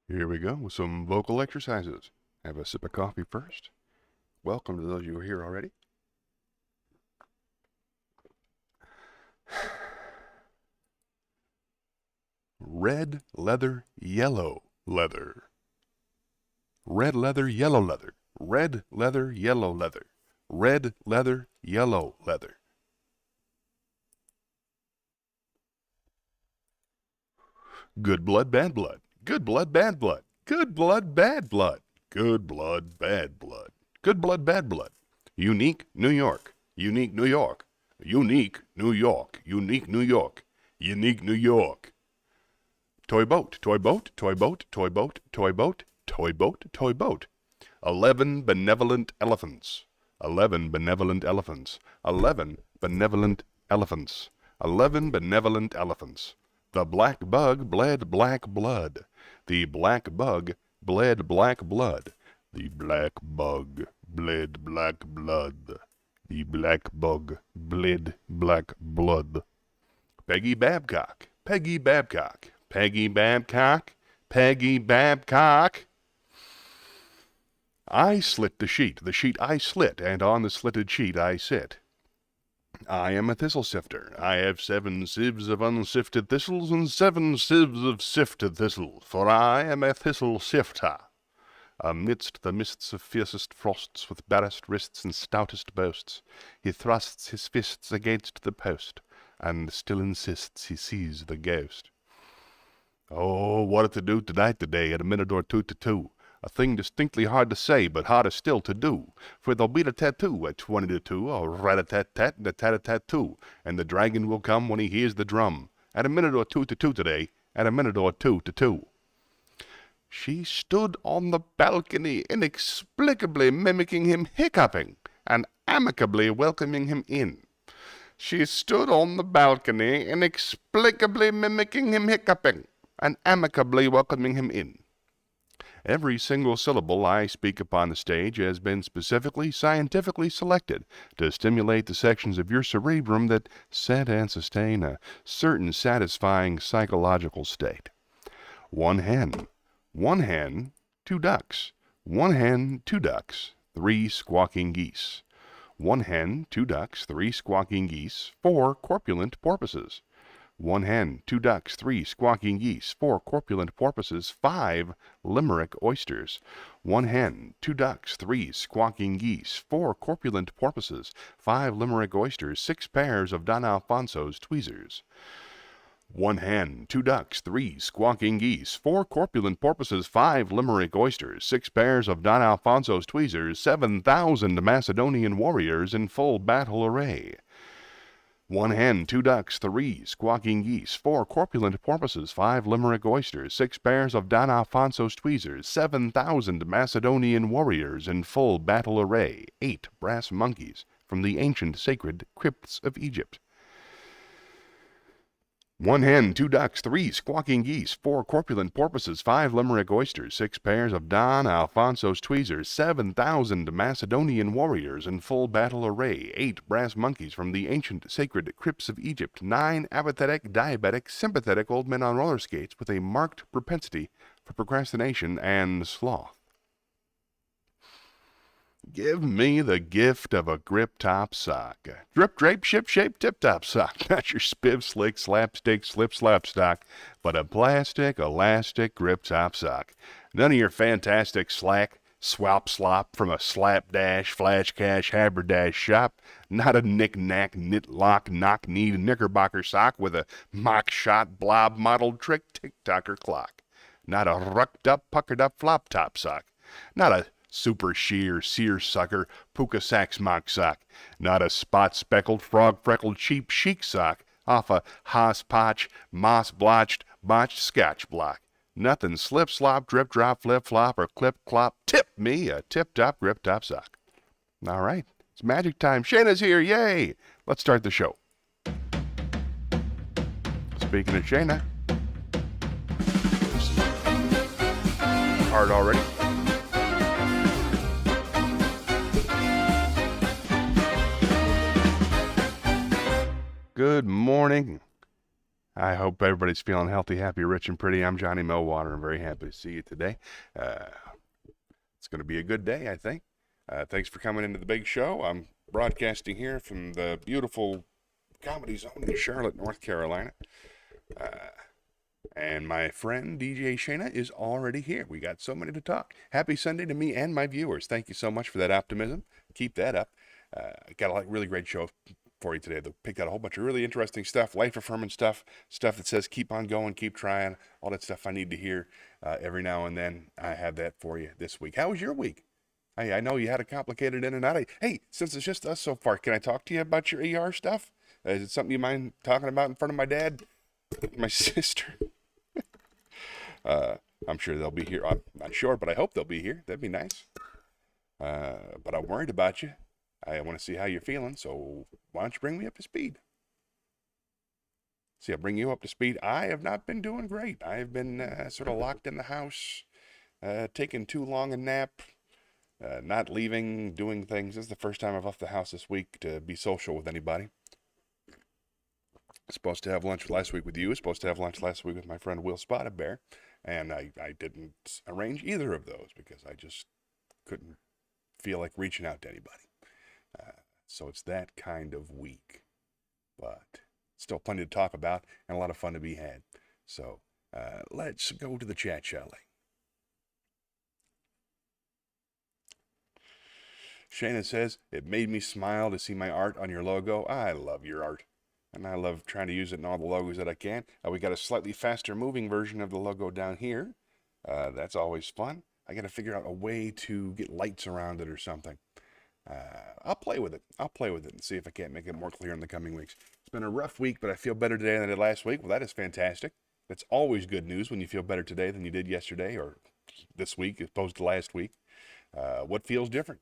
Here we go with some vocal exercises. Have a sip of coffee first. Welcome to those of you who are here already. Red leather, yellow leather. Red leather, yellow leather. Red leather, yellow leather. Red leather, yellow leather. Good blood, bad blood. Good blood, bad blood. Good blood, bad blood. Good blood, bad blood. Good blood, bad blood. Unique, New York. Unique, New York. Unique, New York. Unique, New York. Unique, New York. Toy boat, toy boat, toy boat, toy boat, toy boat, toy boat, toy boat. 11 benevolent elephants. 11 benevolent elephants. 11 benevolent elephants. 11 benevolent elephants. The black bug bled black blood. The black bug bled black blood. The black bug bled black blood. The black bug bled black blood. Peggy Babcock, Peggy Babcock, Peggy Babcock, Peggy Babcock. I slit the sheet I slit, and on the slitted sheet I sit. I am a thistle sifter. I have 7 sieves of unsifted thistles and 7 sieves of sifted thistle, for I am a thistle sifter. Amidst the mists of fiercest frosts, with barest wrists and stoutest boasts, he thrusts his fists against the post, and still insists he sees the ghost. Oh, what to do tonight today at a minute or two to 2. A thing distinctly hard to say, but harder still to do. For there'll be the tattoo at 20 to 2, a rat-a-tat-tat and a tat-a-tat-too, and the dragon will come when he hears the drum. At a minute or two to 2 today, at a minute or two to 2. She stood on the balcony, inexplicably mimicking him hiccuping, and amicably welcoming him in. She stood on the balcony, inexplicably mimicking him hiccuping, and amicably welcoming him in. Every single syllable I speak upon the stage has been specifically, scientifically selected to stimulate the sections of your cerebrum that set and sustain a certain satisfying psychological state. 1 hen. 1 hen, 2 ducks. 1 hen, 2 ducks, 3 squawking geese. 1 hen, 2 ducks, 3 squawking geese, 4 corpulent porpoises. 1 hen, 2 ducks, 3 squawking geese, 4 corpulent porpoises, 5 Limerick oysters. 1 hen, 2 ducks, 3 squawking geese, 4 corpulent porpoises, 5 Limerick oysters, 6 pairs of Don Alfonso's tweezers. 1 hen, 2 ducks, 3 squawking geese, 4 corpulent porpoises, 5 Limerick oysters, 6 pairs of Don Alfonso's tweezers, 7,000 Macedonian warriors in full battle array. 1 hen, 2 ducks, 3 squawking geese, 4 corpulent porpoises, 5 Limerick oysters, 6 pairs of Don Alfonso's tweezers, 7,000 Macedonian warriors in full battle array, 8 brass monkeys from the ancient sacred crypts of Egypt. 1 hen, 2 ducks, 3 squawking geese, 4 corpulent porpoises, 5 Limerick oysters, 6 pairs of Don Alfonso's tweezers, 7,000 Macedonian warriors in full battle array, 8 brass monkeys from the ancient sacred crypts of Egypt, 9 apathetic, diabetic, sympathetic old men on roller skates with a marked propensity for procrastination and sloth. Give me the gift of a grip-top sock. Drip, drape, ship-shape, tip-top sock. Not your spiv, slick, slapstick, slip-slap stock, but a plastic, elastic, grip-top sock. None of your fantastic slack, swap slop from a slapdash, flash cash, haberdash shop. Not a knick-knack, knit-lock, knock-kneed knickerbocker sock with a mock-shot, blob-modeled trick tick-tocker clock. Not a rucked-up, puckered-up flop-top sock. Not a super sheer, seersucker, puka sack smock sock. Not a spot-speckled, frog-freckled, cheap chic sock off a hoss-potch, moss-blotched, botched scotch block. Nothing slip-slop, drip-drop, flip-flop, or clip-clop. Tip me a tip-top, grip-top sock. All right, it's magic time. Shayna's here, yay! Let's start the show. Speaking of Shayna, hard already. Good morning. I hope everybody's feeling healthy, happy, rich, and pretty. I'm Johnny Millwater. I'm very happy to see you today. It's going to be a good day, I think. Thanks for coming into the big show. I'm broadcasting here from the beautiful Comedy Zone in Charlotte, North Carolina. And my friend DJ Shayna is already here. We got so many to talk. Happy Sunday to me and my viewers. Thank you so much for that optimism. Keep that up. Got a really great show for you today. They picked out a whole bunch of really interesting stuff, life-affirming stuff that says keep on going, keep trying, all that stuff I need to hear every now and then. I have that for you this week. How was your week? I know you had a complicated in and out. Hey, since it's just us so far, can I talk to you about your ER stuff? Is it something you mind talking about in front of my dad, my sister? I'm sure they'll be here. I'm not sure, but I hope they'll be here. That'd be nice. But I'm worried about you. I want to see how you're feeling, so why don't you bring me up to speed? See, I'll bring you up to speed. I have not been doing great. I've been sort of locked in the house, taking too long a nap, not leaving, doing things. This is the first time I've left the house this week to be social with anybody. Supposed to have lunch last week with you. Supposed to have lunch last week with my friend Will Spotted Bear. And I didn't arrange either of those because I just couldn't feel like reaching out to anybody. So it's that kind of week. But still plenty to talk about and a lot of fun to be had. So let's go to the chat, shall we? Shayna says, it made me smile to see my art on your logo. I love your art. And I love trying to use it in all the logos that I can. We got a slightly faster moving version of the logo down here. That's always fun. I got to figure out a way to get lights around it or something. I'll play with it. And see if I can't make it more clear in the coming weeks. It's been a rough week, but I feel better today than I did last week. Well, that is fantastic. That's always good news when you feel better today than you did yesterday or this week as opposed to last week. What feels different?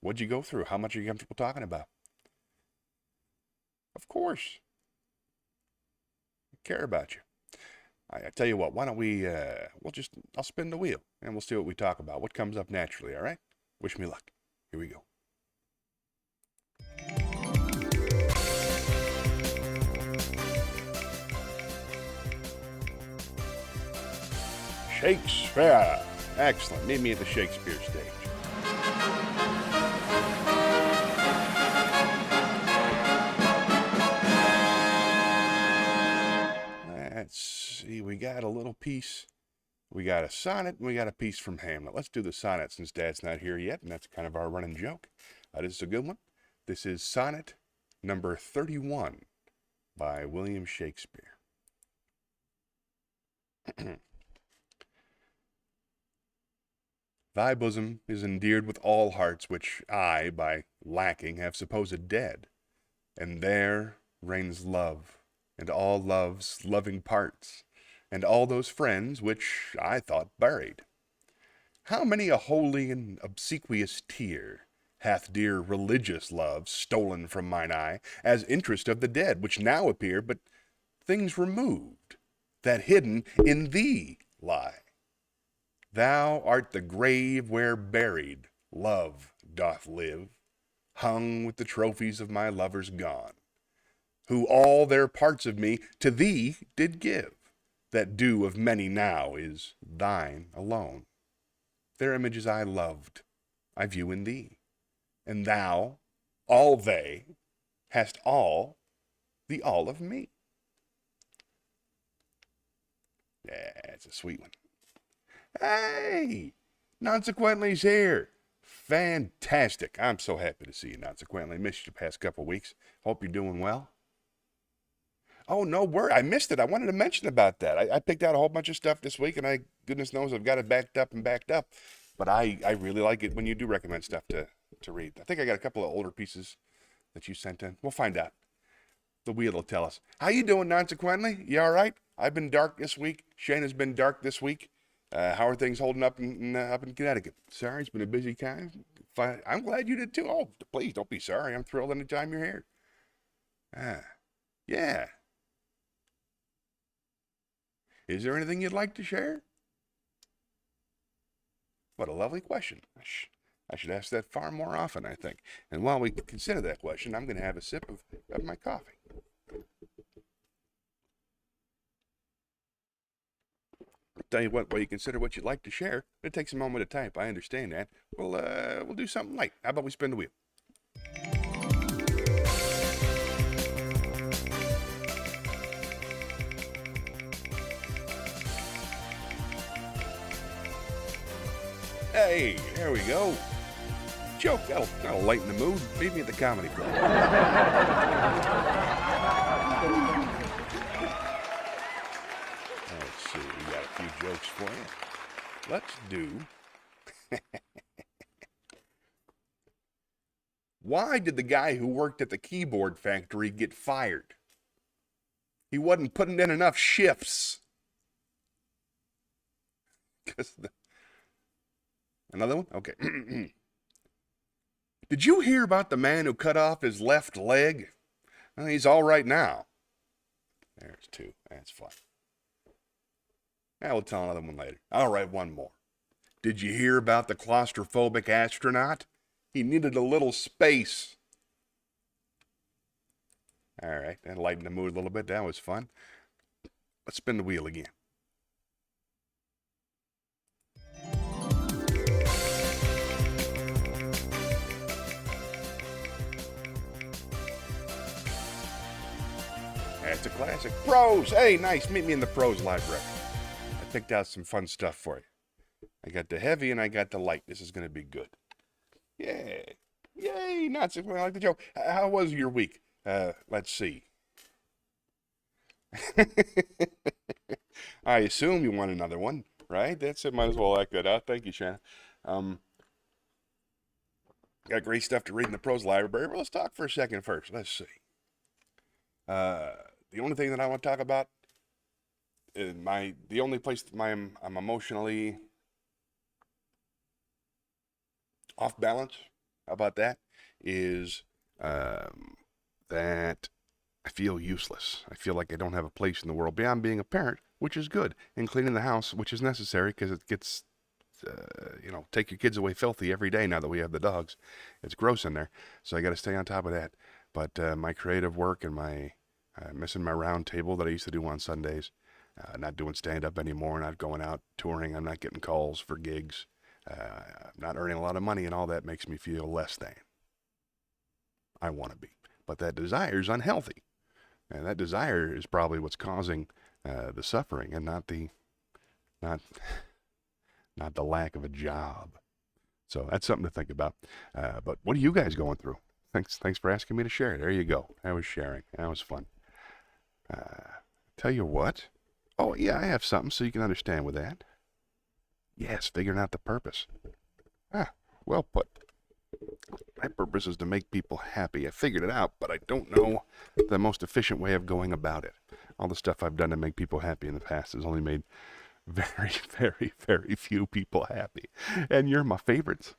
What'd you go through? How much are you comfortable talking about? Of course. I care about you. I tell you what, why don't we, I'll spin the wheel and we'll see what we talk about. What comes up naturally, all right? Wish me luck. Here we go. Shakespeare. Excellent. Meet me at the Shakespeare stage. Let's see. We got a little piece. We got a sonnet and we got a piece from Hamlet. Let's do the sonnet since Dad's not here yet, and that's kind of our running joke. This is a good one. This is sonnet number 31 by William Shakespeare. Thy bosom is endeared with all hearts which I, by lacking, have supposed dead, and there reigns love, and all love's loving parts, and all those friends which I thought buried. How many a holy and obsequious tear hath dear religious love stolen from mine eye, as interest of the dead, which now appear but things removed, that hidden in thee lie. Thou art the grave where buried love doth live, hung with the trophies of my lovers gone, who all their parts of me to thee did give. That due of many now is thine alone. Their images I loved, I view in thee, and thou, all they, hast all the all of me. Yeah, it's a sweet one. Hey, Nonsequently's here. Fantastic. I'm so happy to see you, Nonsequently. Missed you the past couple weeks. Hope you're doing well. Oh, no worry. I missed it. I wanted to mention about that. I picked out a whole bunch of stuff this week, and goodness knows I've got it backed up. But I really like it when you do recommend stuff to read. I think I got a couple of older pieces that you sent in. We'll find out. The wheel will tell us. How you doing, Nonsequently? You all right? I've been dark this week. Shayna's been dark this week. How are things holding up up in Connecticut? Sorry, it's been a busy time. I'm glad you did too. Oh, please don't be sorry. I'm thrilled anytime you're here. Yeah. Is there anything you'd like to share? What a lovely question. I should ask that far more often, I think. And while we consider that question, I'm going to have a sip of my coffee. Tell you what, while you consider what you'd like to share, it takes a moment to type. I understand that. We'll do something light. How about we spin the wheel? Hey, there we go. Joke, that'll lighten the mood. Meet me at the comedy club. Let's see, we got a few jokes for you. Let's do... Why did the guy who worked at the keyboard factory get fired? He wasn't putting in enough shifts. Another one? Okay. Did you hear about the man who cut off his left leg? Well, he's all right now. There's two. That's fun. Now we'll tell another one later. I'll write one more. Did you hear about the claustrophobic astronaut? He needed a little space. All right, that lightened the mood a little bit. That was fun. Let's spin the wheel again. That's a classic. Prose! Hey, nice. Meet me in the prose library. I picked out some fun stuff for you. I got the heavy and I got the light. This is going to be good. Yay. Yay. Not so I like the joke. How was your week? Let's see. I assume you want another one, right? That's it. Might as well act that out. Thank you, Shannon. Got great stuff to read in the prose library, but let's talk for a second first. Let's see. The only thing that I want to talk about, the only place that I'm emotionally off balance, how about that, is that I feel useless. I feel like I don't have a place in the world beyond being a parent, which is good, and cleaning the house, which is necessary because it gets, take your kids away filthy every day now that we have the dogs. It's gross in there, so I got to stay on top of that. But my creative work and my missing my round table that I used to do on Sundays, not doing stand-up anymore, not going out touring, I'm not getting calls for gigs, not earning a lot of money, and all that makes me feel less than I want to be. But that desire is unhealthy, and that desire is probably what's causing the suffering, and not the lack of a job. So that's something to think about. But what are you guys going through? Thanks for asking me to share. There you go. That was sharing. That was fun. Tell you what. Oh, yeah, I have something so you can understand with that. Yes, figuring out the purpose. Well put. My purpose is to make people happy. I figured it out, but I don't know the most efficient way of going about it. All the stuff I've done to make people happy in the past has only made very, very, very few people happy. And you're my favorites.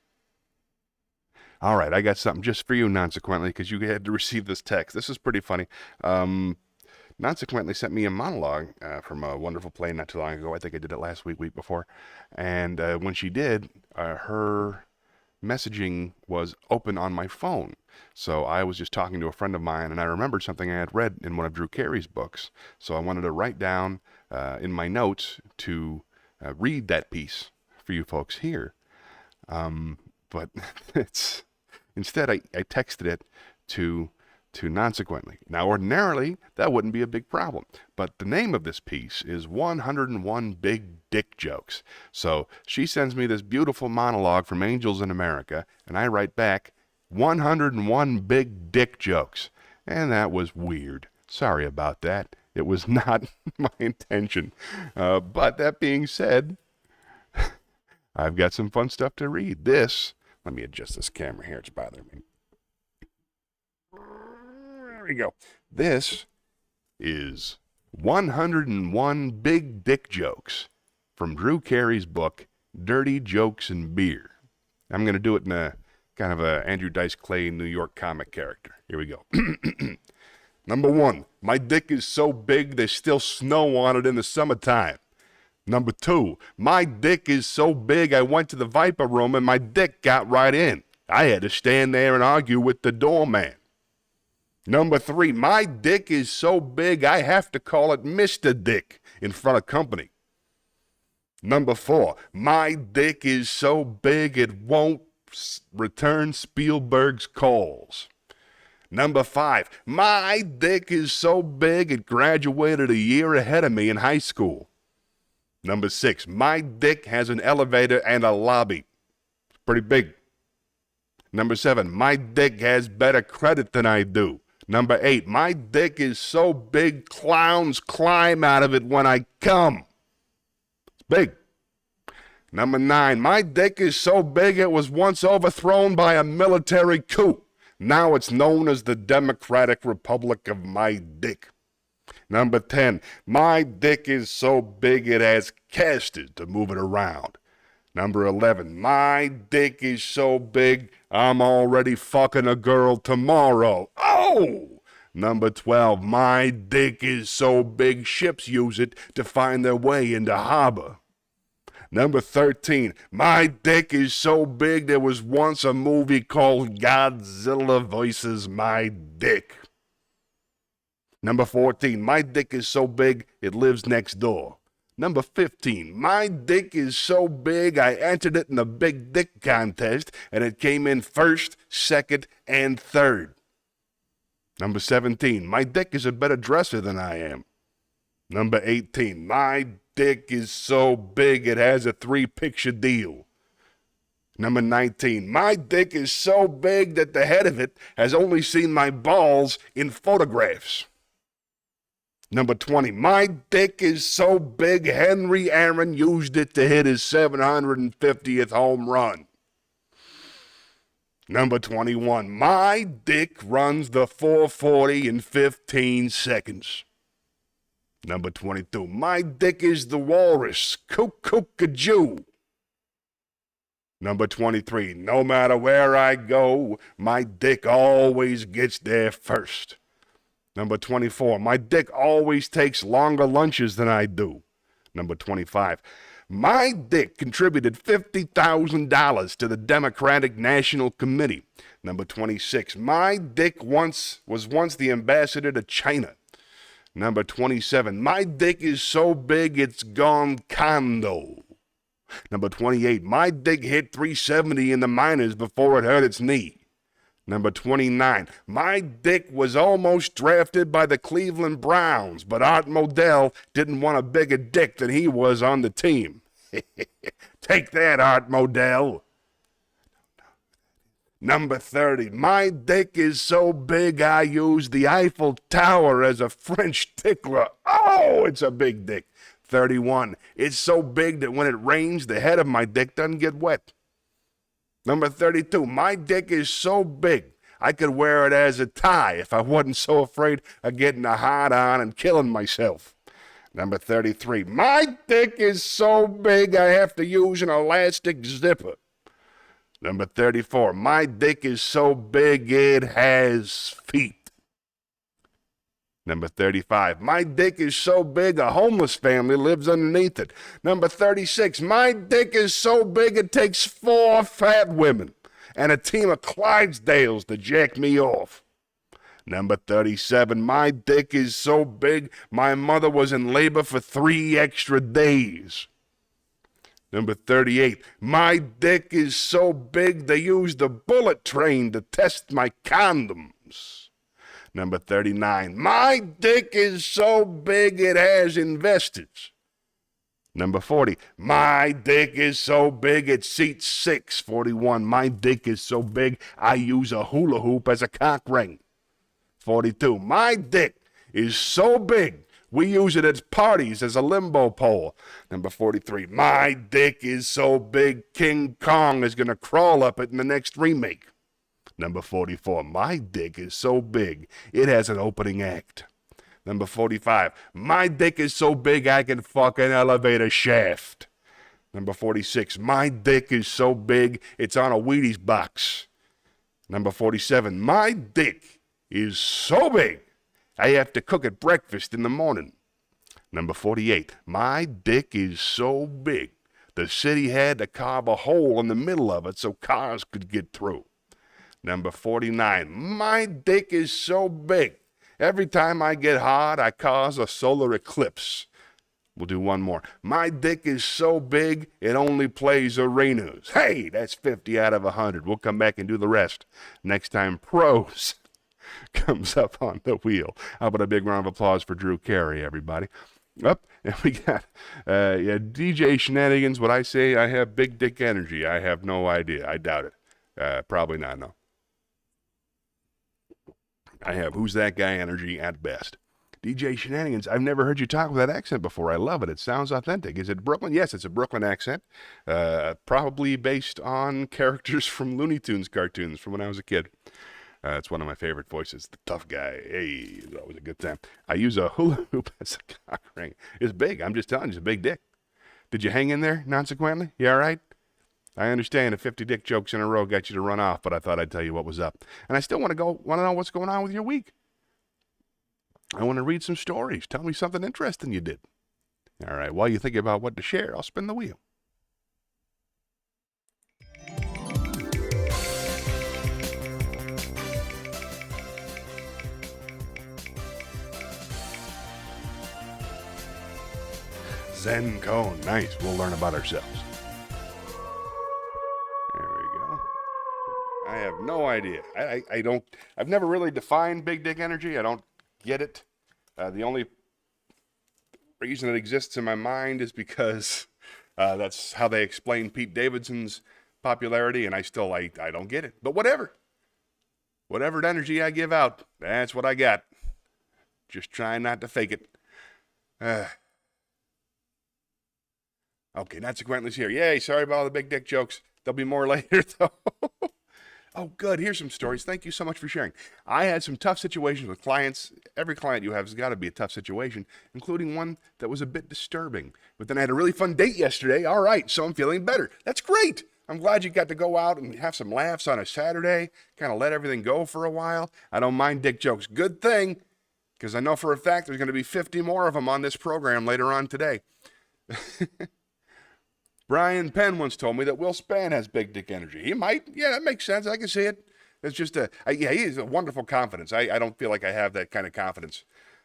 All right, I got something just for you, Nonsequently, because you had to receive this text. This is pretty funny. Nonsequently sent me a monologue from a wonderful play not too long ago. I think I did it last week before. And when she did, her messaging was open on my phone. So I was just talking to a friend of mine, and I remembered something I had read in one of Drew Carey's books. So I wanted to write down in my notes to read that piece for you folks here. But instead, I texted it to Nonsequently. Now, ordinarily, that wouldn't be a big problem. But the name of this piece is 101 Big Dick Jokes. So she sends me this beautiful monologue from Angels in America, and I write back, 101 Big Dick Jokes. And that was weird. Sorry about that. It was not my intention. But that being said, I've got some fun stuff to read. Let me adjust this camera here. It's bothering me. There we go. This is 101 Big Dick Jokes from Drew Carey's book, Dirty Jokes and Beer. I'm going to do it in a kind of a Andrew Dice Clay New York comic character. Here we go. Number 1, my dick is so big there's still snow on it in the summertime. Number 2, my dick is so big I went to the Viper room and my dick got right in. I had to stand there and argue with the doorman. Number 3, my dick is so big I have to call it Mr. Dick in front of company. Number 4, my dick is so big it won't return Spielberg's calls. Number 5, my dick is so big it graduated a year ahead of me in high school. Number 6, my dick has an elevator and a lobby. It's pretty big. Number 7, my dick has better credit than I do. Number 8, my dick is so big clowns climb out of it when I come. It's big. Number 9, my dick is so big it was once overthrown by a military coup. Now it's known as the Democratic Republic of my dick. Number 10, my dick is so big it has casters to move it around. Number 11, my dick is so big I'm already fucking a girl tomorrow. Oh! Number 12, my dick is so big ships use it to find their way into harbor. Number 13, my dick is so big there was once a movie called Godzilla vs. My Dick. Number 14, my dick is so big it lives next door. Number 15, my dick is so big I entered it in a big dick contest and it came in first, second, and third. Number 17, my dick is a better dresser than I am. Number 18, my dick is so big it has a 3-picture deal. Number 19, my dick is so big that the head of it has only seen my balls in photographs. Number 20, my dick is so big Henry Aaron used it to hit his 750th home run. Number 21, my dick runs the 440 in 15 seconds. Number 22, my dick is the walrus, kook-kook-a-joo. Number 23, no matter where I go, my dick always gets there first. Number 24, my dick always takes longer lunches than I do. Number 25, my dick contributed $50,000 to the Democratic National Committee. Number 26, my dick was once the ambassador to China. Number 27, my dick is so big it's gone condo. Number 28, my dick hit 370 in the minors before it hurt its knee. Number 29, my dick was almost drafted by the Cleveland Browns, but Art Modell didn't want a bigger dick than he was on the team. Take that, Art Modell. Number 30, my dick is so big I use the Eiffel Tower as a French tickler. Oh, it's a big dick. 31, it's so big that when it rains, the head of my dick doesn't get wet. Number 32, my dick is so big I could wear it as a tie if I wasn't so afraid of getting a hard on and killing myself. Number 33, my dick is so big I have to use an elastic zipper. Number 34, my dick is so big it has feet. Number 35, my dick is so big a homeless family lives underneath it. Number 36, my dick is so big it takes 4 fat women and a team of Clydesdales to jack me off. Number 37, my dick is so big my mother was in labor for 3 extra days. Number 38, my dick is so big they used a bullet train to test my condoms. Number 39, my dick is so big it has investors. Number 40, my dick is so big it seats 6. 41, my dick is so big I use a hula hoop as a cock ring. 42, my dick is so big we use it at parties as a limbo pole. Number 43, my dick is so big King Kong is going to crawl up it in the next remake. Number 44, my dick is so big it has an opening act. Number 45, my dick is so big I can fuck an elevator shaft. Number 46, my dick is so big it's on a Wheaties box. Number 47, my dick is so big I have to cook at breakfast in the morning. Number 48, my dick is so big the city had to carve a hole in the middle of it so cars could get through. Number 49, my dick is so big every time I get hard I cause a solar eclipse. We'll do one more. My dick is so big, it only plays arenas. Hey, that's 50 out of 100. We'll come back and do the rest next time prose comes up on the wheel. How about a big round of applause for Drew Carey, everybody? Up, and we got DJ Shenanigans. What I say, I have big dick energy. I have no idea. I doubt it. Probably not, no. I have who's that guy energy at best. DJ Shenanigans, I've never heard you talk with that accent before. I love it. It sounds authentic. Is it Brooklyn? Yes, it's a Brooklyn accent. Probably based on characters from Looney Tunes cartoons from when I was a kid. It's one of my favorite voices. The tough guy. Hey, it's always a good time. I use a hula hoop as a cock ring. It's big. I'm just telling you, it's a big dick. Did you hang in there, consequently? You all right? I understand if 50 dick jokes in a row got you to run off, but I thought I'd tell you what was up. And I still want to know what's going on with your week. I want to read some stories. Tell me something interesting you did. All right, while you think about what to share, I'll spin the wheel. Zen Koan, nice. We'll learn about ourselves. There we go. I have no idea. I've never really defined big dick energy. I don't get it. The only reason it exists in my mind is because that's how they explain Pete Davidson's popularity, and I don't get it. But whatever energy I give out, that's what I got. Just trying not to fake it. Okay, not Sequently's here. Yay, sorry about all the big dick jokes. There'll be more later, though. Oh, good. Here's some stories. Thank you so much for sharing. I had some tough situations with clients. Every client you have has got to be a tough situation, including one that was a bit disturbing. But then I had a really fun date yesterday. All right, so I'm feeling better. That's great. I'm glad you got to go out and have some laughs on a Saturday, kind of let everything go for a while. I don't mind dick jokes. Good thing, because I know for a fact there's going to be 50 more of them on this program later on today. Brian Penn once told me that Will Spann has big dick energy. He might. Yeah, that makes sense. I can see it. It's just he has a wonderful confidence. I don't feel like I have that kind of confidence,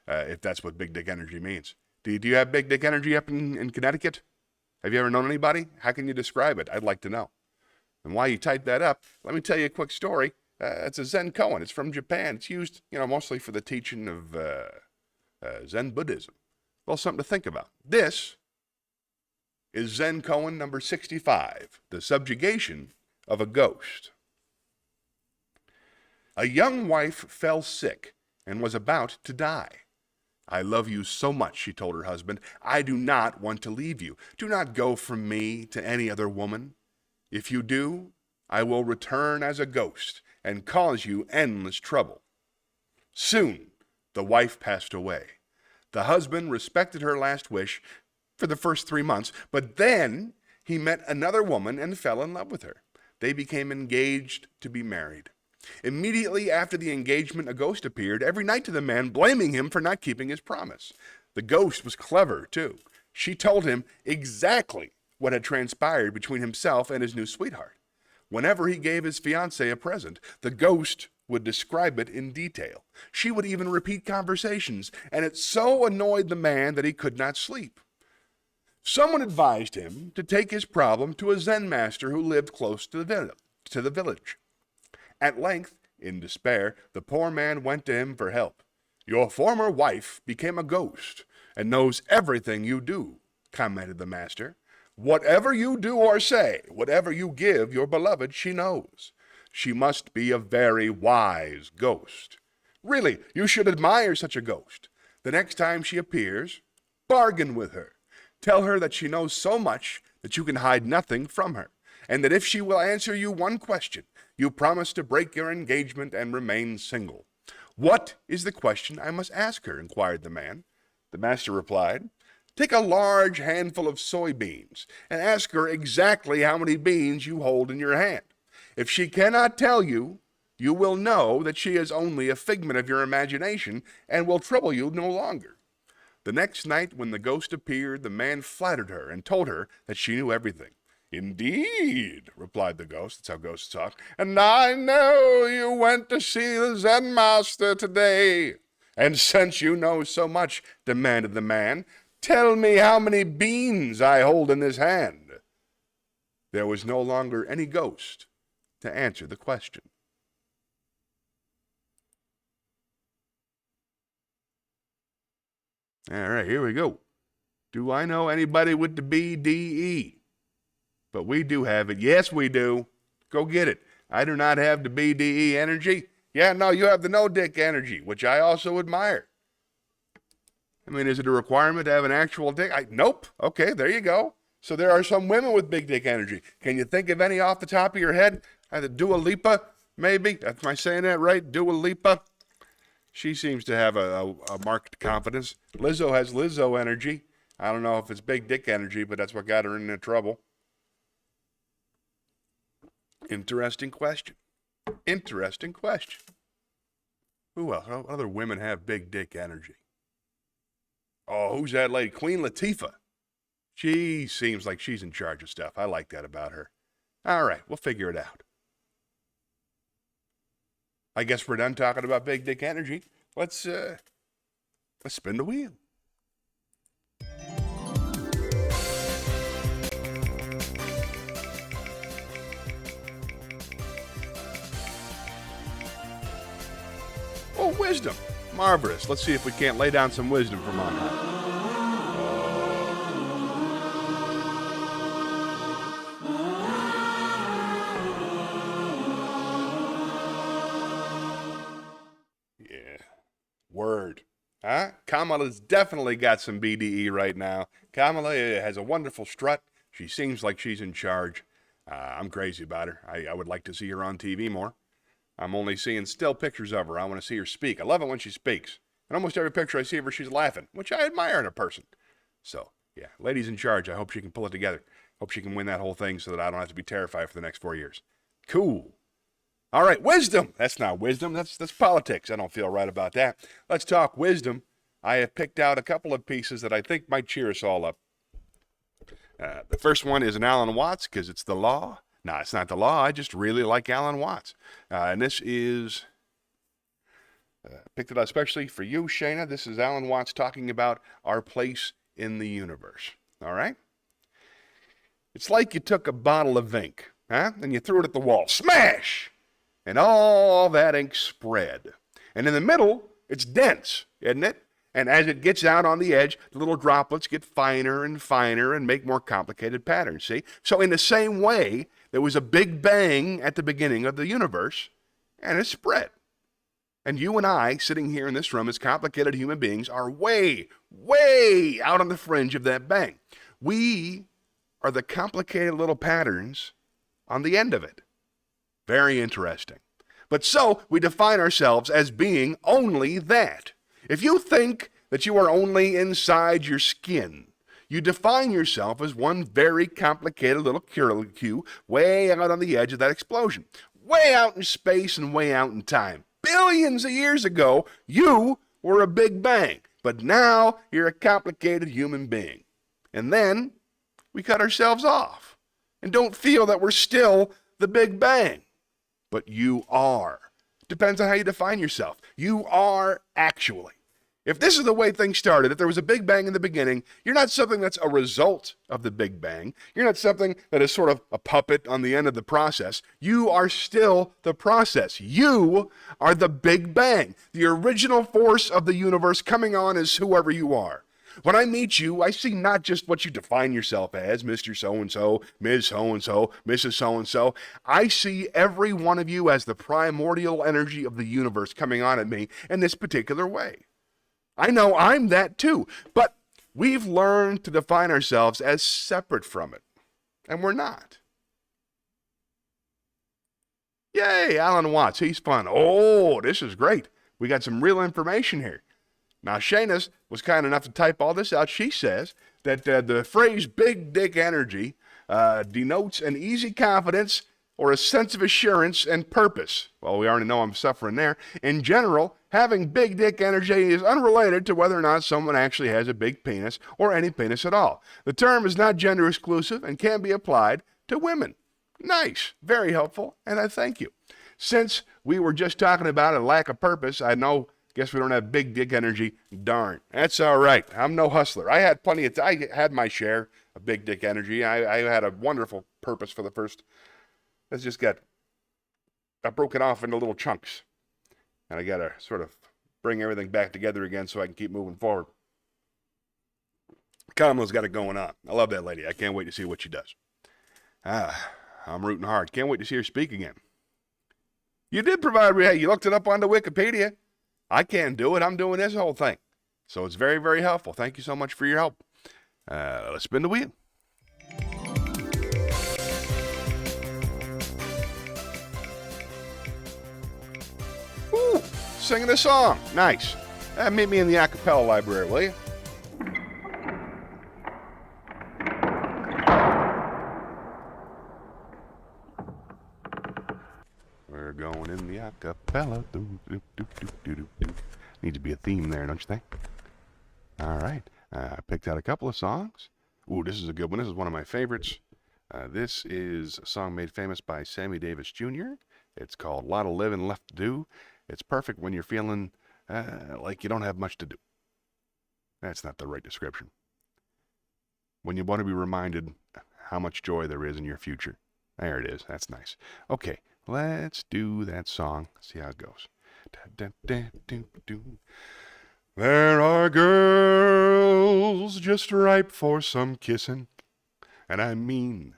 if that's what big dick energy means. Do you have big dick energy up in Connecticut? Have you ever known anybody? How can you describe it? I'd like to know. And while you type that up, let me tell you a quick story. It's a Zen koan. It's from Japan. It's used, mostly for the teaching of Zen Buddhism. Well, something to think about. This is Zen koan number 65, The Subjugation of a Ghost. A young wife fell sick and was about to die. I love you so much, she told her husband. I do not want to leave you. Do not go from me to any other woman. If you do, I will return as a ghost and cause you endless trouble. Soon, the wife passed away. The husband respected her last wish for the first 3 months, but then he met another woman and fell in love with her. They became engaged to be married. Immediately after the engagement, a ghost appeared every night to the man, blaming him for not keeping his promise. The ghost was clever, too. She told him exactly what had transpired between himself and his new sweetheart. Whenever he gave his fiancée a present, the ghost would describe it in detail. She would even repeat conversations, and it so annoyed the man that he could not sleep. Someone advised him to take his problem to a Zen master who lived close to the village. At length, in despair, the poor man went to him for help. Your former wife became a ghost and knows everything you do, commented the master. Whatever you do or say, whatever you give your beloved, she knows. She must be a very wise ghost. Really, you should admire such a ghost. The next time she appears, bargain with her. Tell her that she knows so much that you can hide nothing from her, and that if she will answer you one question, you promise to break your engagement and remain single. What is the question I must ask her? Inquired the man. The master replied, take a large handful of soybeans and ask her exactly how many beans you hold in your hand. If she cannot tell you, you will know that she is only a figment of your imagination and will trouble you no longer. The next night, when the ghost appeared, the man flattered her and told her that she knew everything. Indeed, replied the ghost. That's how ghosts talk. And I know you went to see the Zen master today. And since you know so much, demanded the man, Tell me how many beans I hold in this hand. There was no longer any ghost to answer the question. All right, here we go. Do I know anybody with the BDE? But we do have it. Yes, we do. Go get it. I do not have the BDE energy. Yeah, no, you have the no-dick energy, which I also admire. I mean, is it a requirement to have an actual dick? Nope. Okay, there you go. So there are some women with big dick energy. Can you think of any off the top of your head? Either Dua Lipa, maybe? Am I saying that right? Dua Lipa? She seems to have a marked confidence. Lizzo has Lizzo energy. I don't know if it's big dick energy, but that's what got her into trouble. Interesting question. Interesting question. Who else? What other women have big dick energy? Oh, who's that lady? Queen Latifah. She seems like she's in charge of stuff. I like that about her. All right, we'll figure it out. I guess we're done talking about big dick energy. Let's spin the wheel. Oh, wisdom. Marvelous. Let's see if we can't lay down some wisdom from on high. Yeah. Word. Huh? Kamala's definitely got some BDE right now. Kamala has a wonderful strut. She seems like she's in charge. I'm crazy about her. I would like to see her on TV more. I'm only seeing still pictures of her. I want to see her speak. I love it when she speaks. And almost every picture I see of her, she's laughing, which I admire in a person. So, yeah, lady's in charge. I hope she can pull it together. Hope she can win that whole thing so that I don't have to be terrified for the next 4 years. Cool. All right, wisdom. That's not wisdom. That's politics. I don't feel right about that. Let's talk wisdom. I have picked out a couple of pieces that I think might cheer us all up. The first one is an Alan Watts, because it's the law. No, it's not the law. I just really like Alan Watts. And this is, picked it up especially for you, Shayna. This is Alan Watts talking about our place in the universe. All right? It's like you took a bottle of ink, and you threw it at the wall. Smash! And all that ink spread. And in the middle, it's dense, isn't it? And as it gets out on the edge, the little droplets get finer and finer and make more complicated patterns, see? So in the same way, there was a big bang at the beginning of the universe, and it spread. And you and I, sitting here in this room as complicated human beings, are way, way out on the fringe of that bang. We are the complicated little patterns on the end of it. Very interesting. But so, we define ourselves as being only that. If you think that you are only inside your skin, you define yourself as one very complicated little curlicue way out on the edge of that explosion. Way out in space and way out in time. Billions of years ago, you were a big bang. But now, you're a complicated human being. And then, we cut ourselves off. And don't feel that we're still the big bang. But you are. Depends on how you define yourself. You are actually. If this is the way things started, if there was a Big Bang in the beginning, you're not something that's a result of the Big Bang. You're not something that is sort of a puppet on the end of the process. You are still the process. You are the Big Bang, the original force of the universe coming on as whoever you are. When I meet you, I see not just what you define yourself as, Mr. So-and-so, Ms. So-and-so, Mrs. So-and-so. I see every one of you as the primordial energy of the universe coming on at me in this particular way. I know I'm that too, but we've learned to define ourselves as separate from it, and we're not. Yay, Alan Watts, he's fun. Oh, this is great. We got some real information here. Now, Shayna was kind enough to type all this out. She says that the phrase big dick energy denotes an easy confidence or a sense of assurance and purpose. Well, we already know I'm suffering there. In general, having big dick energy is unrelated to whether or not someone actually has a big penis or any penis at all. The term is not gender exclusive and can be applied to women. Nice, very helpful, and I thank you. Since we were just talking about a lack of purpose, I know Guess we don't have big dick energy. Darn. That's all right. I'm no hustler. I had my share of big dick energy. I had a wonderful purpose for the first. Let's just get. I broke it off into little chunks. And I got to sort of bring everything back together again so I can keep moving forward. Kamala's got it going on. I love that lady. I can't wait to see what she does. I'm rooting hard. Can't wait to see her speak again. You did provide, you looked it up on the Wikipedia. I can't do it. I'm doing this whole thing. So it's very, very helpful. Thank you so much for your help. Let's spin the wheel. Woo! Singing a song. Nice. Meet me in the a cappella library, will you? We're going in the a cappella. Needs to be a theme there, don't you think? All right. I picked out a couple of songs. Ooh, this is a good one. This is one of my favorites. This is a song made famous by Sammy Davis Jr. It's called Lot of Living Left to Do. It's perfect when you're feeling like you don't have much to do. That's not the right description. When you want to be reminded how much joy there is in your future. There it is. That's nice. Okay, let's do that song. See how it goes. There are girls just ripe for some kissing, and I mean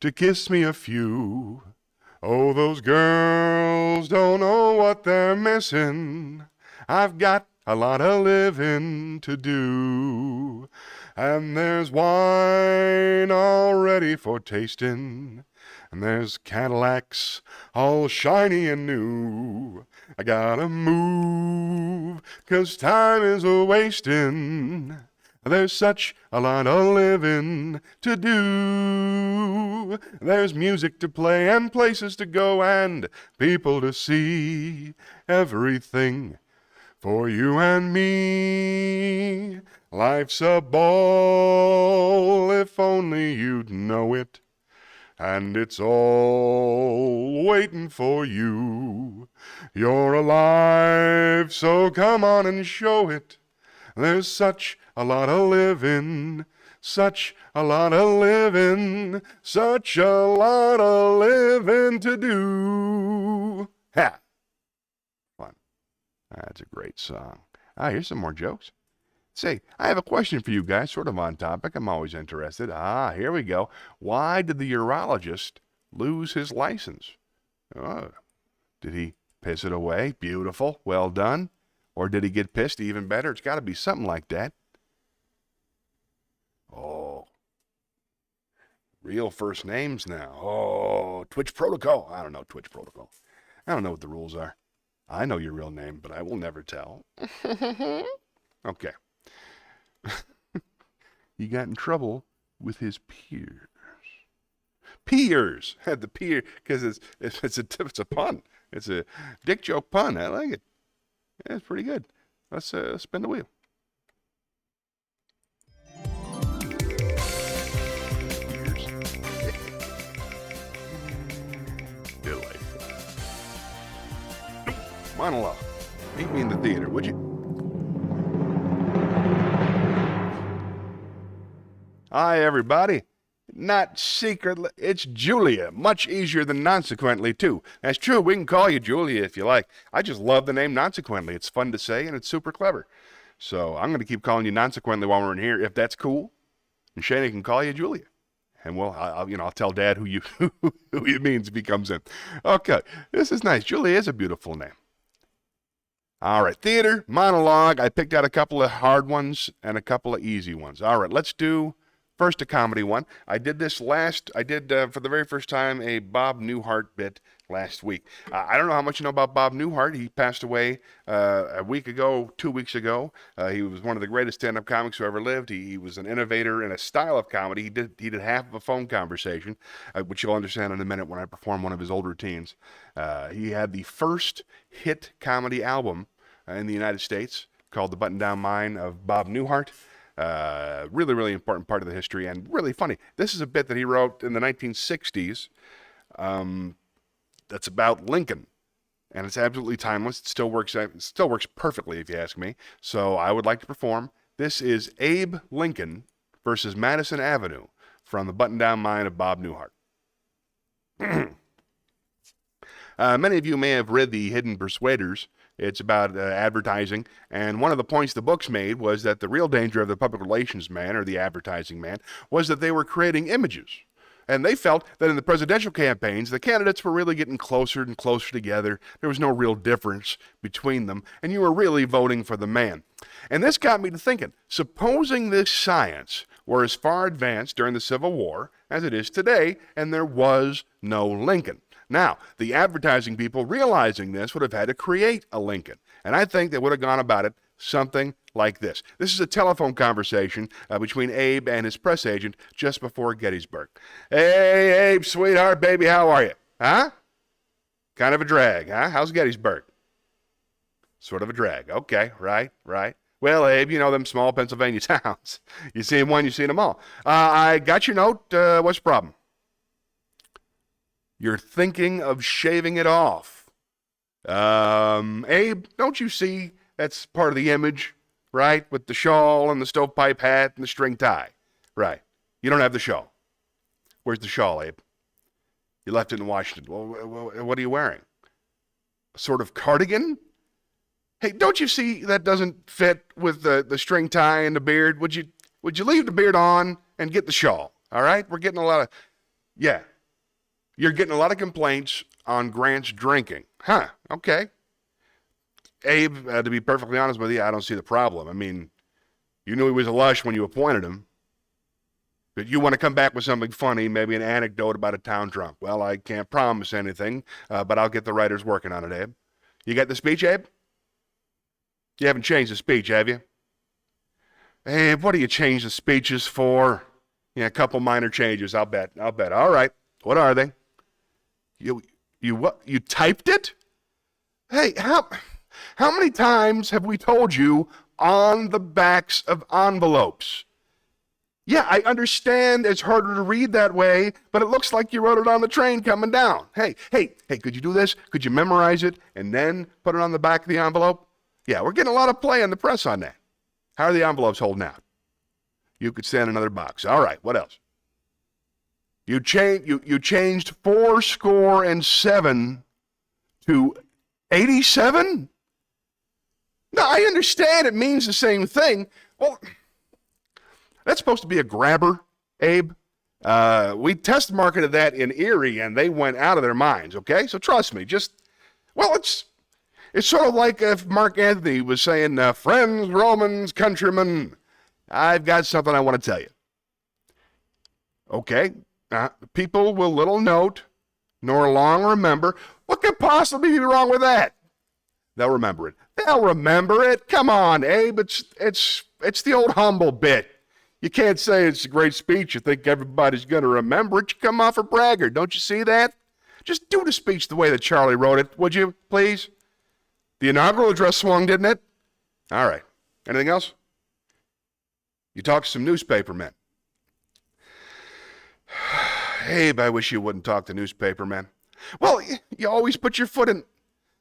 to kiss me a few. Oh, those girls don't know what they're missing. I've got a lot of living to do. And there's wine all ready for tasting. And there's Cadillacs all shiny and new. I gotta move, 'cause time is a-wasting. There's such a lot of living to do. There's music to play and places to go and people to see. Everything for you and me. Life's a ball if only you'd know it. And it's all waiting for you. You're alive, so come on and show it. There's such a lot of living, such a lot of living, such a lot of living to do. Ha! Fun. That's a great song. Here's some more jokes. Say, I have a question for you guys, sort of on topic. I'm always interested. Here we go. Why did the urologist lose his license? Did he piss it away? Beautiful. Well done. Or did he get pissed? Even better. It's got to be something like that. Oh. Real first names now. Oh, Twitch protocol. I don't know Twitch protocol. I don't know what the rules are. I know your real name, but I will never tell. Okay. He got in trouble with his peers. Peers. Had the peer, because it's a pun. It's a dick joke pun. I like it. Yeah, it's pretty good. Let's spin the wheel. Peers. Delightful. Monologue. Meet me in the theater, would you? Hi, everybody. Not secretly. It's Julia. Much easier than Nonsequently, too. That's true. We can call you Julia if you like. I just love the name Nonsequently. It's fun to say, and it's super clever. So I'm going to keep calling you Nonsequently while we're in here, if that's cool. And Shane can call you Julia. And well, I'll tell Dad who you means if he comes in. Okay, this is nice. Julia is a beautiful name. All right, theater, monologue. I picked out a couple of hard ones and a couple of easy ones. All right, let's do first a comedy one. I did for the very first time, a Bob Newhart bit last week. I don't know how much you know about Bob Newhart. He passed away a week ago, 2 weeks ago. He was one of the greatest stand-up comics who ever lived. He was an innovator in a style of comedy. He did half of a phone conversation, which you'll understand in a minute when I perform one of his old routines. He had the first hit comedy album in the United States called The Button-Down Mind of Bob Newhart. Really, really important part of the history and really funny. This is a bit that he wrote in the 1960s that's about Lincoln. and it's absolutely timeless. It still works perfectly, if you ask me. So I would like to perform. This is Abe Lincoln versus Madison Avenue from the Button-Down Mind of Bob Newhart. Many of you may have read The Hidden Persuaders. It's about advertising, and one of the points the books made was that the real danger of the public relations man, or the advertising man, was that they were creating images. And they felt that in the presidential campaigns, the candidates were really getting closer and closer together. There was no real difference between them, and you were really voting for the man. And this got me to thinking, supposing this science were as far advanced during the Civil War as it is today, and there was no Lincoln. Now, the advertising people realizing this would have had to create a Lincoln. And I think they would have gone about it something like this. This is a telephone conversation between Abe and his press agent just before Gettysburg. Hey, Abe, sweetheart, baby, how are you? Huh? Kind of a drag, huh? How's Gettysburg? Sort of a drag. Okay, right. Well, Abe, you know them small Pennsylvania towns. You see them one, you see them all. I got your note. What's the problem? You're thinking of shaving it off. Abe, don't you see that's part of the image, right? With the shawl and the stovepipe hat and the string tie. Right. You don't have the shawl. Where's the shawl, Abe? You left it in Washington. Well, what are you wearing? A sort of cardigan? Hey, don't you see that doesn't fit with the string tie and the beard? Would you leave the beard on and get the shawl? All right? We're getting a lot of... Yeah. You're getting a lot of complaints on Grant's drinking. Huh, okay. Abe, to be perfectly honest with you, I don't see the problem. I mean, you knew he was a lush when you appointed him. But you want to come back with something funny, maybe an anecdote about a town drunk. Well, I can't promise anything, but I'll get the writers working on it, Abe. You got the speech, Abe? You haven't changed the speech, have you? Abe, what do you change the speeches for? Yeah, a couple minor changes, I'll bet. All right, what are they? You what? You typed it? Hey, how many times have we told you on the backs of envelopes? Yeah, I understand it's harder to read that way, but it looks like you wrote it on the train coming down. Hey, could you do this? Could you memorize it and then put it on the back of the envelope? Yeah, we're getting a lot of play in the press on that. How are the envelopes holding out? You could send another box. All right, what else? You changed 407 to 87? No, I understand it means the same thing. Well, that's supposed to be a grabber, Abe. We test marketed that in Erie, and they went out of their minds, okay? So trust me, it's sort of like if Mark Antony was saying, friends, Romans, countrymen, I've got something I want to tell you. Okay. People will little note, nor long remember. What could possibly be wrong with that? They'll remember it. Come on, Abe. It's the old humble bit. You can't say it's a great speech. You think everybody's going to remember it. You come off a braggart. Don't you see that? Just do the speech the way that Charlie wrote it, would you, please? The inaugural address swung, didn't it? All right. Anything else? You talked to some newspaper men. Abe, I wish you wouldn't talk to newspapermen. Well, you always put your foot in.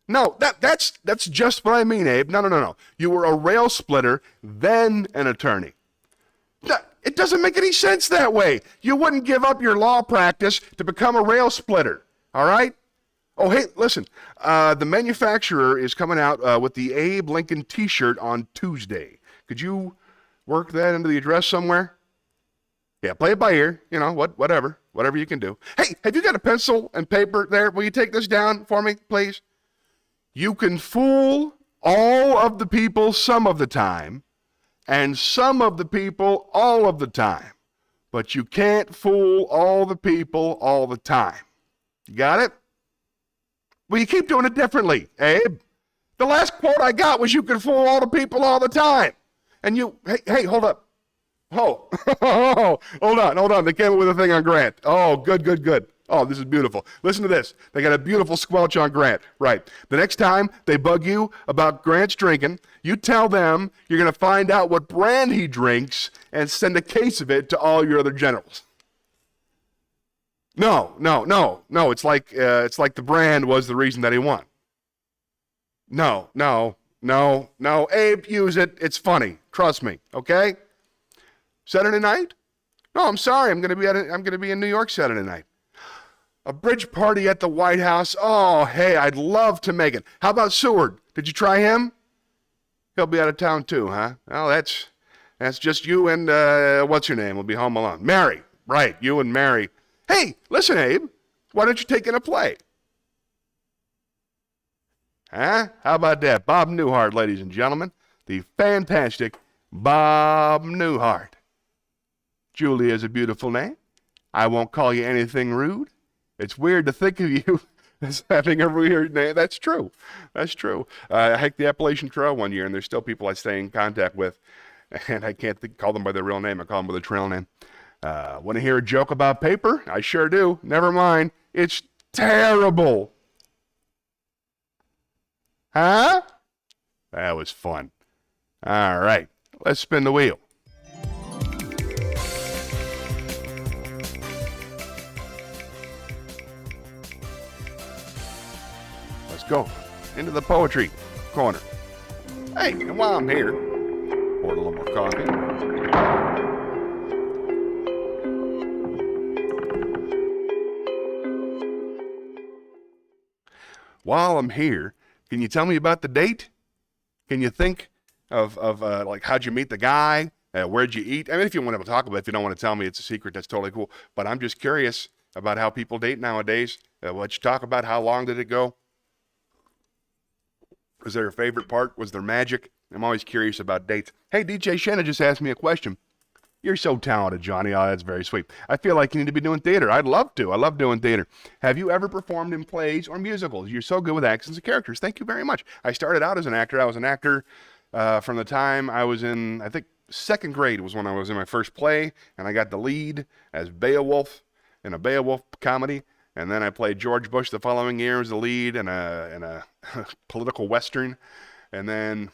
No, that's just what I mean, Abe. No. You were a rail splitter, then an attorney. It doesn't make any sense that way. You wouldn't give up your law practice to become a rail splitter, all right? Oh, hey, listen. The manufacturer is coming out with the Abe Lincoln T-shirt on Tuesday. Could you work that into the address somewhere? Yeah, play it by ear, whatever you can do. Hey, have you got a pencil and paper there? Will you take this down for me, please? You can fool all of the people some of the time, and some of the people all of the time. But you can't fool all the people all the time. You got it? Well, you keep doing it differently, Abe. The last quote I got was you can fool all the people all the time. And hey, hold up. Oh, hold on. They came up with a thing on Grant. Oh, good. Oh, this is beautiful. Listen to this. They got a beautiful squelch on Grant. Right. The next time they bug you about Grant's drinking, you tell them you're going to find out what brand he drinks and send a case of it to all your other generals. No. It's like the brand was the reason that he won. No, no, no, no. Abe, use it. It's funny. Trust me, okay? Saturday night? No, I'm sorry. I'm gonna be in New York Saturday night. A bridge party at the White House. Oh, hey, I'd love to make it. How about Seward? Did you try him? He'll be out of town too, huh? Well, that's just you and what's your name? We'll be home alone. Mary, right? You and Mary. Hey, listen, Abe. Why don't you take in a play? Huh? How about that? Bob Newhart, ladies and gentlemen. The fantastic Bob Newhart. Julia is a beautiful name. I won't call you anything rude. It's weird to think of you as having a weird name. That's true. That's true. I hiked the Appalachian Trail one year, and there's still people I stay in contact with, and I can't call them by their real name. I call them by their trail name. Want to hear a joke about paper? I sure do. Never mind. It's terrible. Huh? That was fun. All right. Let's spin the wheel. Go into the poetry corner. Hey, and while I'm here, pour a little more coffee. While I'm here, can you tell me about the date? Can you think of like how'd you meet the guy? Where'd you eat? I mean, if you want to talk about it, if you don't want to tell me it's a secret, that's totally cool. But I'm just curious about how people date nowadays. What'd you talk about? How long did it go? Was there a favorite part? Was there magic? I'm always curious about dates. Hey, DJ Shanna just asked me a question. You're so talented, Johnny. Oh, that's very sweet. I feel like you need to be doing theater. I'd love to. I love doing theater. Have you ever performed in plays or musicals? You're so good with accents and characters. Thank you very much. I started out as an actor. I was an actor from the time I was in, I think, second grade was when I was in my first play, and I got the lead as Beowulf in a Beowulf comedy. And then I played George Bush the following year as the lead in a political Western. And then,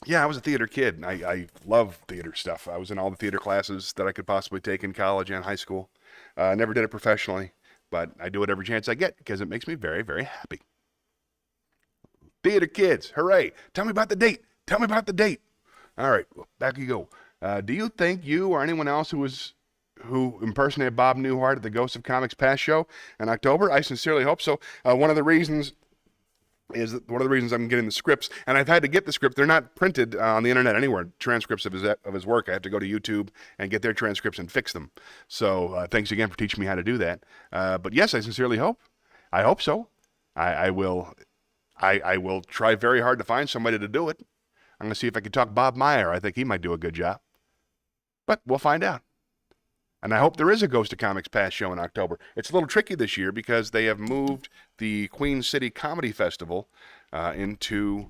yeah, I was a theater kid. I love theater stuff. I was in all the theater classes that I could possibly take in college and high school. I never did it professionally, but I do it every chance I get because it makes me very, very happy. Theater kids, hooray. Tell me about the date. Tell me about the date. All right, back you go. Do you think you or anyone else who impersonated Bob Newhart at the Ghosts of Comics Past show in October? I sincerely hope so. One of the reasons I'm getting the scripts, and I've had to get the script. They're not printed on the internet anywhere. Transcripts of his work. I have to go to YouTube and get their transcripts and fix them. So thanks again for teaching me how to do that. But yes, I sincerely hope. I hope so. I will try very hard to find somebody to do it. I'm going to see if I can talk Bob Meyer. I think he might do a good job. But we'll find out. And I hope there is a Ghost of Comics Past show in October. It's a little tricky this year because they have moved the Queen City Comedy Festival into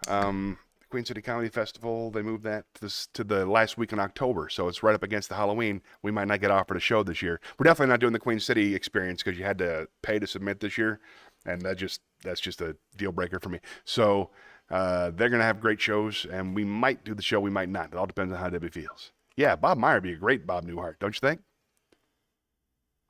Queen City Comedy Festival. They moved that to the last week in October, so it's right up against the Halloween. We might not get offered a show this year. We're definitely not doing the Queen City experience because you had to pay to submit this year, and that's just a deal breaker for me. So they're going to have great shows, and we might do the show, we might not. It all depends on how Debbie feels. Yeah, Bob Meyer would be a great Bob Newhart, don't you think?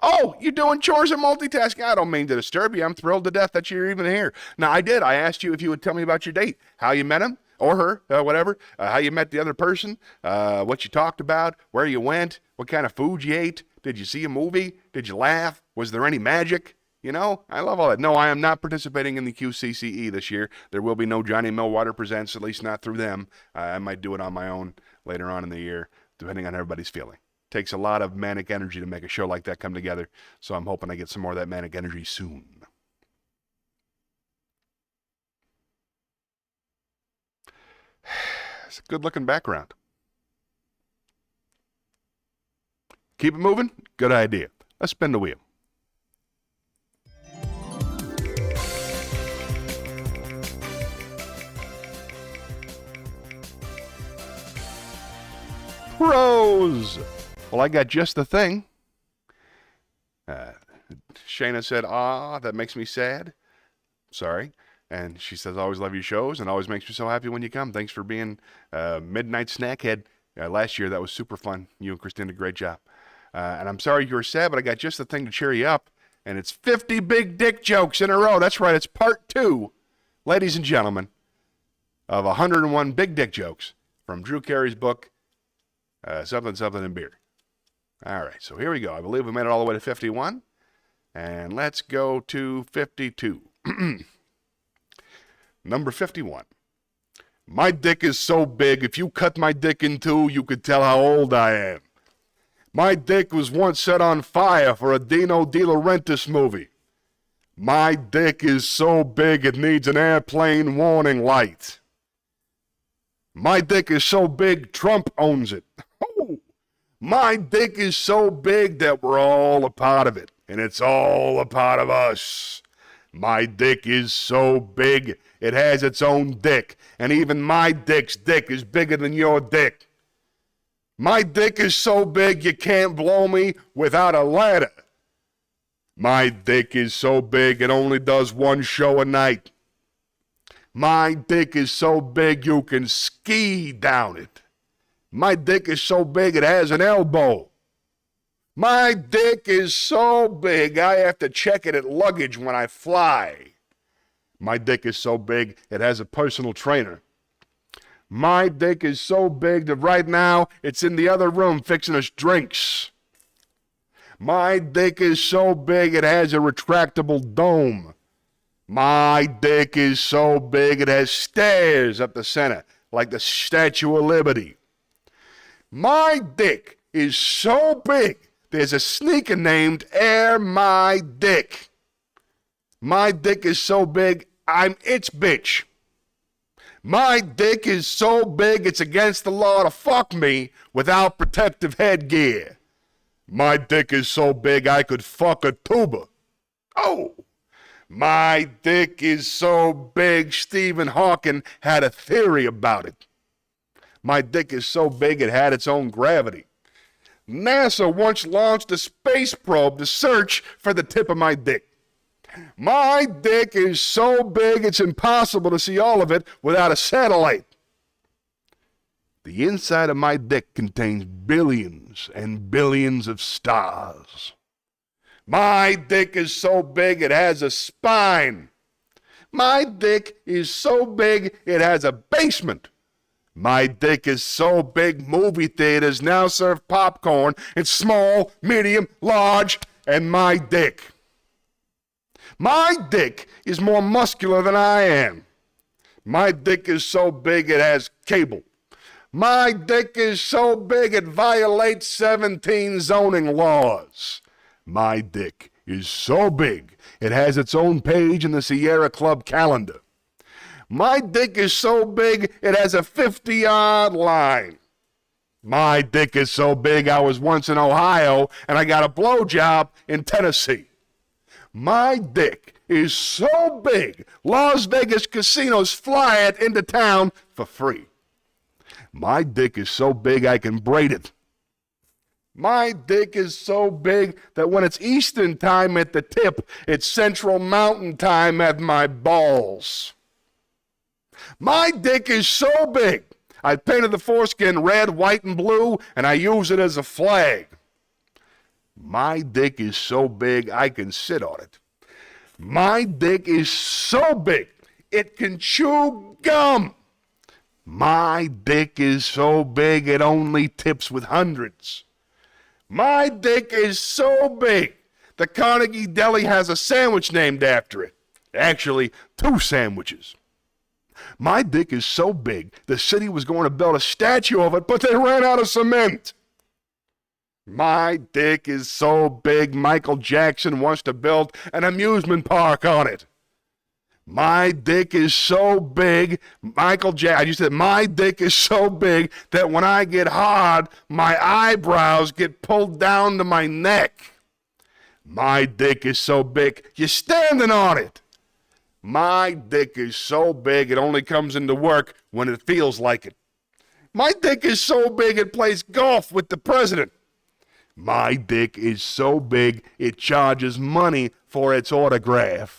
Oh, you're doing chores and multitasking. I don't mean to disturb you. I'm thrilled to death that you're even here. Now, I did. I asked you if you would tell me about your date, how you met him or her, whatever, how you met the other person, what you talked about, where you went, what kind of food you ate. Did you see a movie? Did you laugh? Was there any magic? You know, I love all that. No, I am not participating in the QCCE this year. There will be no Johnny Millwater Presents, at least not through them. I might do it on my own later on in the year, depending on everybody's feeling. Takes a lot of manic energy to make a show like that come together, so I'm hoping I get some more of that manic energy soon. It's a good-looking background. Keep it moving? Good idea. Let's spin the wheel. Prose! Well, I got just the thing. Shayna said, that makes me sad. Sorry. And she says, I always love your shows and always makes me so happy when you come. Thanks for being Midnight Snackhead. Last year, that was super fun. You and Christine did a great job. And I'm sorry you were sad, but I got just the thing to cheer you up. And it's 50 big dick jokes in a row. That's right, it's part 2. ladies and gentlemen, of 101 Big Dick Jokes from Drew Carey's book, Something, Something, and Beer. All right, so here we go. I believe we made it all the way to 51. And let's go to 52. Number 51. My dick is so big, if you cut my dick in two, you could tell how old I am. My dick was once set on fire for a Dino De Laurentiis movie. My dick is so big it needs an airplane warning light. My dick is so big Trump owns it. Oh, my dick is so big that we're all a part of it, and it's all a part of us. My dick is so big it has its own dick, and even my dick's dick is bigger than your dick. My dick is so big you can't blow me without a ladder. My dick is so big it only does one show a night. My dick is so big you can ski down it. My dick is so big it has an elbow. My dick is so big I have to check it at luggage when I fly. My dick is so big it has a personal trainer. My dick is so big that right now it's in the other room fixing us drinks. My dick is so big it has a retractable dome. My dick is so big it has stairs up the center, like the Statue of Liberty. My dick is so big there's a sneaker named Air My Dick. My dick is so big I'm its bitch. My dick is so big it's against the law to fuck me without protective headgear. My dick is so big I could fuck a tuba. Oh, my dick is so big Stephen Hawking had a theory about it. My dick is so big it had its own gravity. NASA once launched a space probe to search for the tip of my dick. My dick is so big it's impossible to see all of it without a satellite. The inside of my dick contains billions and billions of stars. My dick is so big it has a spine. My dick is so big it has a basement. My dick is so big movie theaters now serve popcorn in small, medium, large, and my dick. My dick is more muscular than I am. My dick is so big it has cable. My dick is so big it violates 17 zoning laws. My dick is so big it has its own page in the Sierra Club calendar. My dick is so big it has a 50-yard line. My dick is so big I was once in Ohio and I got a blowjob in Tennessee. My dick is so big Las Vegas casinos fly it into town for free. My dick is so big I can braid it. My dick is so big that when it's Eastern time at the tip, it's Central Mountain time at my balls. My dick is so big I painted the foreskin red, white, and blue, and I use it as a flag. My dick is so big I can sit on it. My dick is so big it can chew gum. My dick is so big it only tips with hundreds. My dick is so big the Carnegie Deli has a sandwich named after it. Actually, 2 sandwiches. My dick is so big the city was going to build a statue of it, but they ran out of cement. My dick is so big Michael Jackson wants to build an amusement park on it. My dick is so big, my dick is so big that when I get hard, my eyebrows get pulled down to my neck. My dick is so big, you're standing on it. My dick is so big it only comes into work when it feels like it. My dick is so big it plays golf with the president. My dick is so big it charges money for its autograph.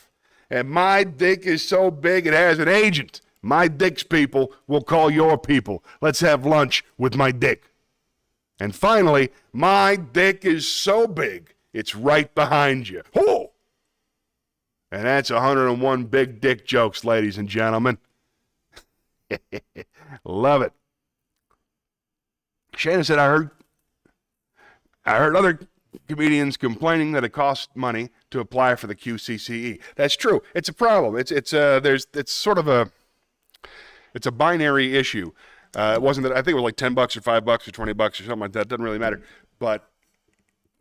And my dick is so big it has an agent. My dick's people will call your people. Let's have lunch with my dick. And finally, my dick is so big it's right behind you. Oh! And that's 101 big dick jokes, ladies and gentlemen. Love it. Shana said, I heard other comedians complaining that it costs money to apply for the QCCE. That's true. It's a problem. It's sort of a binary issue. It wasn't that, I think it was like $10 or $5 or $20 or something like that. It doesn't really matter. But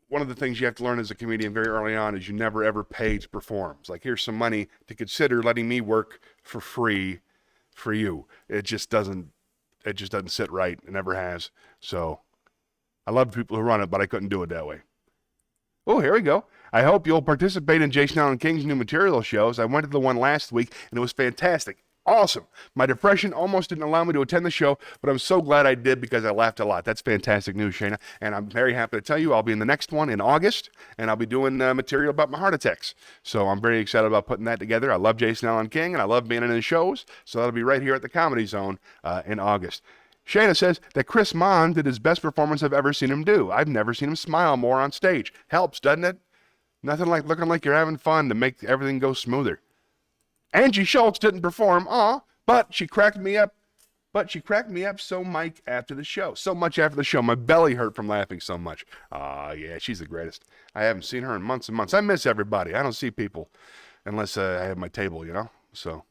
one of the things you have to learn as a comedian very early on is you never ever pay to perform. It's like, here's some money to consider letting me work for free for you. It just doesn't sit right. It never has. So I love the people who run it, but I couldn't do it that way. Oh, here we go. I hope you'll participate in Jason Allen King's new material shows. I went to the one last week, and it was fantastic. Awesome. My depression almost didn't allow me to attend the show, but I'm so glad I did because I laughed a lot. That's fantastic news, Shana. And I'm very happy to tell you I'll be in the next one in August, and I'll be doing material about my heart attacks. So I'm very excited about putting that together. I love Jason Allen King, and I love being in his shows. So that'll be right here at the Comedy Zone in August. Shana says that Chris Mon did his best performance I've ever seen him do. I've never seen him smile more on stage. Helps, doesn't it? Nothing like looking like you're having fun to make everything go smoother. Angie Schultz didn't perform, but she cracked me up. So much after the show. My belly hurt from laughing so much. Yeah, she's the greatest. I haven't seen her in months and months. I miss everybody. I don't see people unless I have my table, So,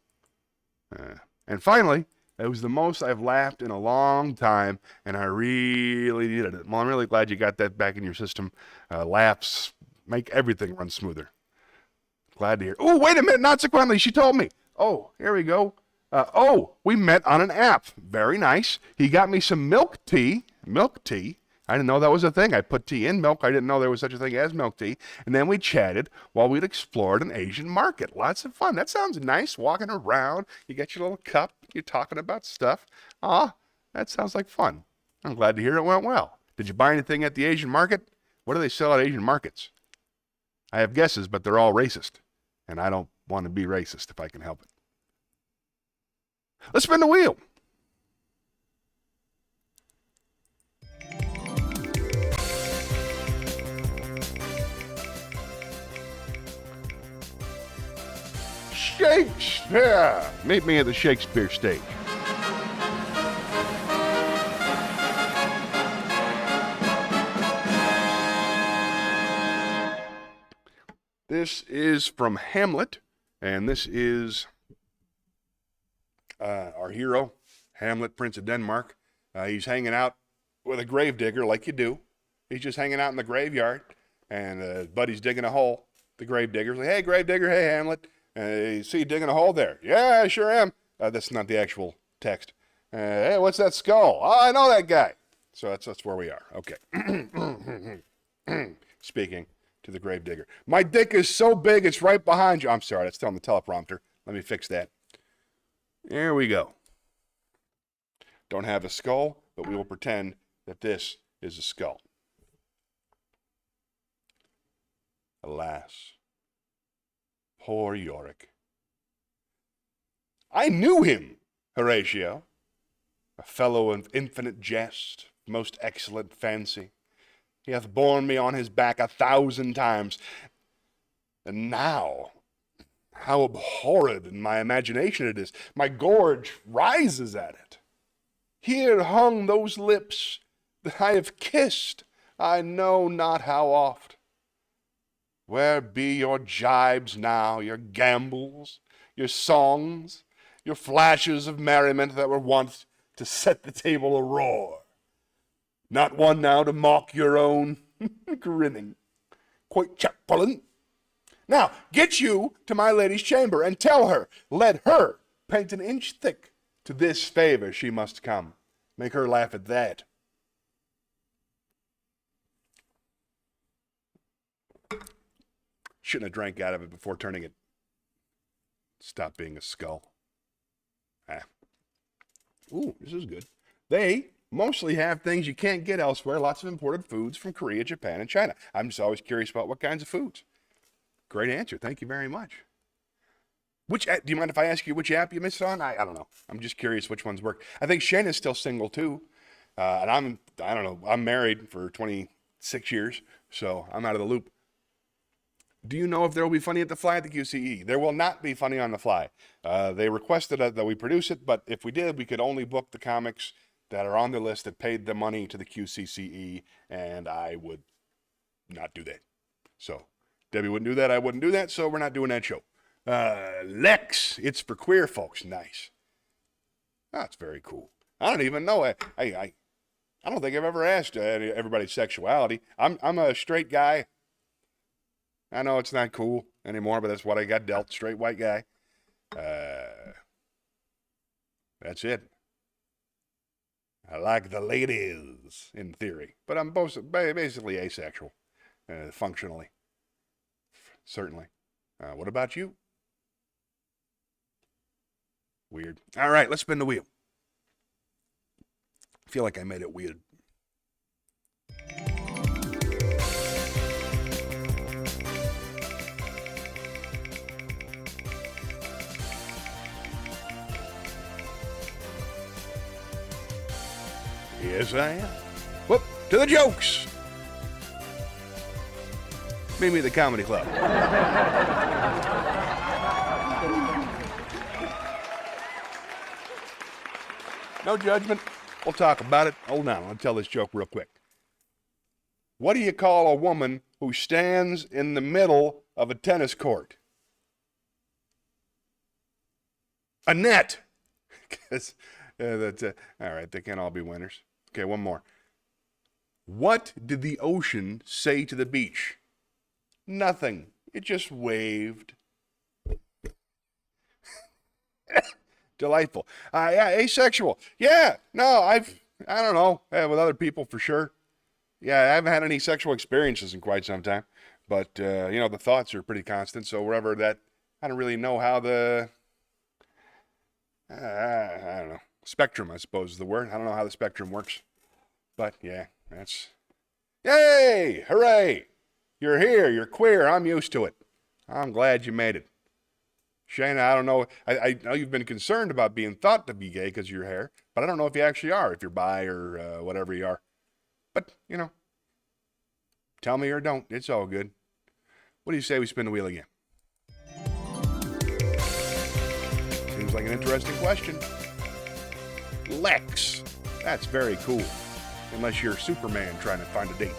and finally, it was the most I've laughed in a long time, and I really needed it. Well, I'm really glad you got that back in your system. Laughs make everything run smoother. Glad to hear. Oh, wait a minute. Not sequentially. She told me. Oh, here we go. We met on an app. Very nice. He got me some milk tea. I didn't know that was a thing. I put tea in milk. I didn't know there was such a thing as milk tea. And then we chatted while we'd explored an Asian market. Lots of fun. That sounds nice. Walking around. You get your little cup. You're talking about stuff. That sounds like fun. I'm glad to hear it went well. Did you buy anything at the Asian market? What do they sell at Asian markets? I have guesses, but they're all racist. And I don't want to be racist if I can help it. Let's spin the wheel. Shakespeare! Meet me at the Shakespeare stage. This is from Hamlet, and this is our hero, Hamlet, Prince of Denmark. He's hanging out with a gravedigger like you do. He's just hanging out in the graveyard, and his buddy's digging a hole. The gravedigger's like, hey, gravedigger, hey, Hamlet. You see you digging a hole there? Yeah, I sure am. That's not the actual text. Hey, what's that skull? Oh, I know that guy. So that's where we are. Okay. Speaking to the gravedigger. My dick is so big, it's right behind you. I'm sorry, that's still on the teleprompter. Let me fix that. There we go. Don't have a skull, but we will pretend that this is a skull. Alas, poor Yorick. I knew him, Horatio, a fellow of infinite jest, most excellent fancy. He hath borne me on his back 1,000 times. And now, how abhorred in my imagination it is. My gorge rises at it. Here hung those lips that I have kissed, I know not how oft. Where be your jibes now, your gambols, your songs, your flashes of merriment that were wont to set the table a-roar? Not one now to mock your own grinning. Quite chapulin. Now, get you to my lady's chamber and tell her, let her paint an inch thick. To this favor she must come. Make her laugh at that. Shouldn't have drank out of it before turning it. Stop being a skull. Ooh, this is good. They mostly have things you can't get elsewhere. Lots of imported foods from Korea, Japan, and China. I'm just always curious about what kinds of foods. Great answer. Thank you very much. Do you mind if I ask you which app you missed on? I don't know. I'm just curious which ones work. I think Shannon's still single too. And I don't know. I'm married for 26 years, so I'm out of the loop. Do you know if there will be funny at the fly at the QCE? There will not be funny on the fly. They requested that we produce it, but if we did, we could only book the comics that are on the list that paid the money to the QCCE, and I would not do that. So Debbie wouldn't do that, I wouldn't do that, so we're not doing that show. Lex, it's for queer folks. Nice. That's very cool. I don't even know. I don't think I've ever asked everybody's sexuality. I'm a straight guy. I know it's not cool anymore, but that's what I got dealt. Straight white guy. That's it. I like the ladies, in theory. But I'm basically asexual, functionally. Certainly. What about you? Weird. All right, let's spin the wheel. I feel like I made it weird. Yes, I am. Whoop, to the jokes. Meet me at the comedy club. No judgment. We'll talk about it. Hold on, I'll tell this joke real quick. What do you call a woman who stands in the middle of a tennis court? A net. All right, they can't all be winners. Okay, one more. What did the ocean say to the beach? Nothing. It just waved. Delightful. Yeah, asexual. Yeah, no, I don't know. With other people for sure. Yeah, I haven't had any sexual experiences in quite some time. But, the thoughts are pretty constant. So wherever that, I don't really know how the, I don't know. Spectrum, I suppose is the word. I don't know how the spectrum works. But, yeah, that's, yay, hooray. You're here, you're queer, I'm used to it. I'm glad you made it. Shana, I don't know. I know you've been concerned about being thought to be gay because of your hair, but I don't know if you actually are, if you're bi or whatever you are. But, tell me or don't. It's all good. What do you say we spin the wheel again? Seems like an interesting question. Lex. That's very cool. Unless you're Superman trying to find a date.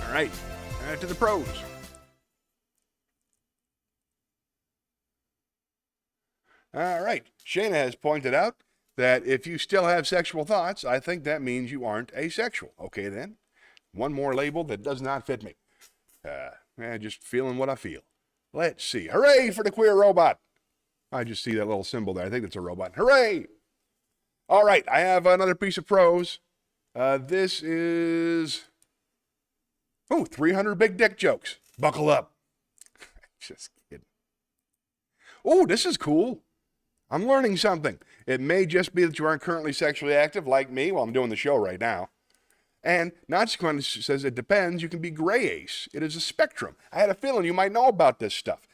All right. To the pros. All right. Shana has pointed out that if you still have sexual thoughts, I think that means you aren't asexual. Okay, then. One more label that does not fit me. Just feeling what I feel. Let's see. Hooray for the queer robot. I just see that little symbol there. I think it's a robot. Hooray! All right, I have another piece of prose. This is 300 big dick jokes. Buckle up. Just kidding. This is cool. I'm learning something. It may just be that you aren't currently sexually active like me while I'm doing the show right now. And Consequence says it depends. You can be gray ace. It is a spectrum. I had a feeling you might know about this stuff.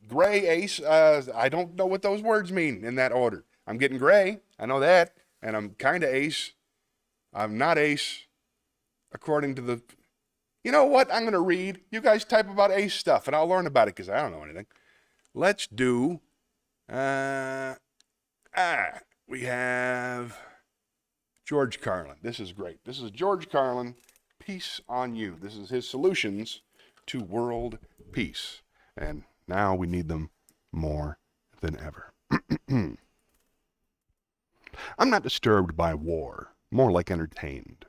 Gray ace, I don't know what those words mean in that order. I'm getting gray, I know that, and I'm kind of ace. I'm not ace, according to the... You know what? I'm going to read. You guys type about ace stuff, and I'll learn about it, because I don't know anything. Let's do... we have George Carlin. This is great. This is George Carlin, Peace on You. This is his solutions to world peace. And now we need them more than ever. I'm not disturbed by war, more like entertained.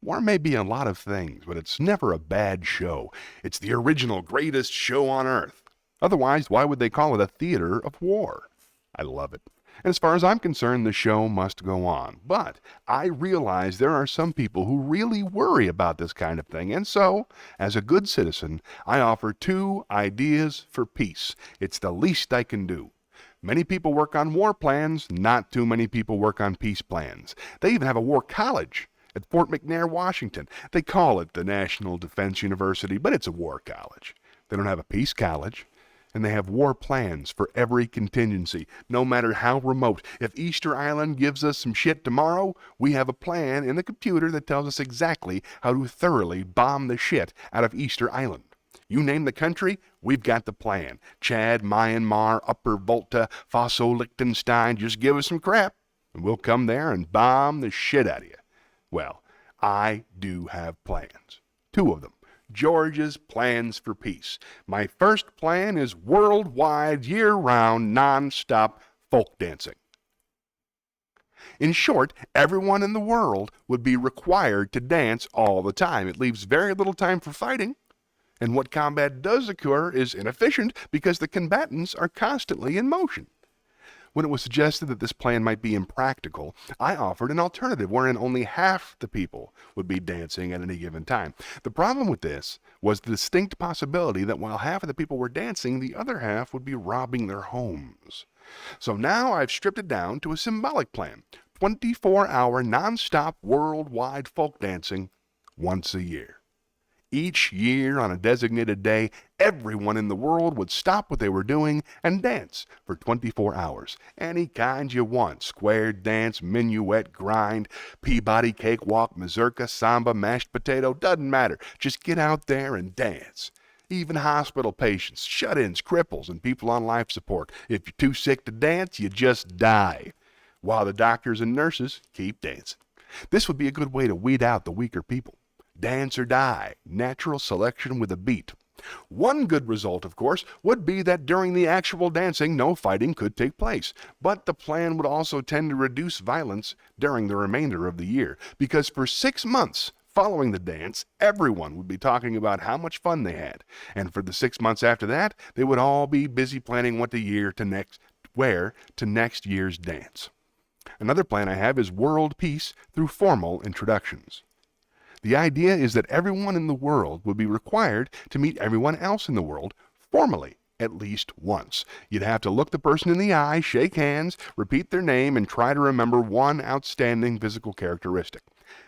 War may be a lot of things, but it's never a bad show. It's the original greatest show on earth. Otherwise, why would they call it a theater of war? I love it. And as far as I'm concerned, the show must go on. But I realize there are some people who really worry about this kind of thing. And so, as a good citizen, I offer 2 ideas for peace. It's the least I can do. Many people work on war plans. Not too many people work on peace plans. They even have a war college at Fort McNair, Washington. They call it the National Defense University, but it's a war college. They don't have a peace college. And they have war plans for every contingency, no matter how remote. If Easter Island gives us some shit tomorrow, we have a plan in the computer that tells us exactly how to thoroughly bomb the shit out of Easter Island. You name the country, we've got the plan. Chad, Myanmar, Upper Volta, Faso, Liechtenstein, just give us some crap, and we'll come there and bomb the shit out of you. Well, I do have plans. 2 of them. George's plans for peace. My first plan is worldwide, year-round, non-stop folk dancing. In short, everyone in the world would be required to dance all the time. It leaves very little time for fighting, and what combat does occur is inefficient because the combatants are constantly in motion. When it was suggested that this plan might be impractical, I offered an alternative wherein only half the people would be dancing at any given time. The problem with this was the distinct possibility that while half of the people were dancing, the other half would be robbing their homes. So now I've stripped it down to a symbolic plan. 24-hour non-stop worldwide folk dancing once a year. Each year on a designated day, everyone in the world would stop what they were doing and dance for 24 hours. Any kind you want. Square dance, minuet, grind, Peabody cakewalk, mazurka, samba, mashed potato, doesn't matter. Just get out there and dance. Even hospital patients, shut-ins, cripples, and people on life support. If you're too sick to dance, you just die. While the doctors and nurses keep dancing. This would be a good way to weed out the weaker people. Dance or die, natural selection with a beat. One good result, of course, would be that during the actual dancing, no fighting could take place. But the plan would also tend to reduce violence during the remainder of the year, because for 6 months following the dance, everyone would be talking about how much fun they had. And for the 6 months after that, they would all be busy planning what to wear to next year's dance. Another plan I have is world peace through formal introductions. The idea is that everyone in the world would be required to meet everyone else in the world formally at least once. You'd have to look the person in the eye, shake hands, repeat their name, and try to remember one outstanding physical characteristic.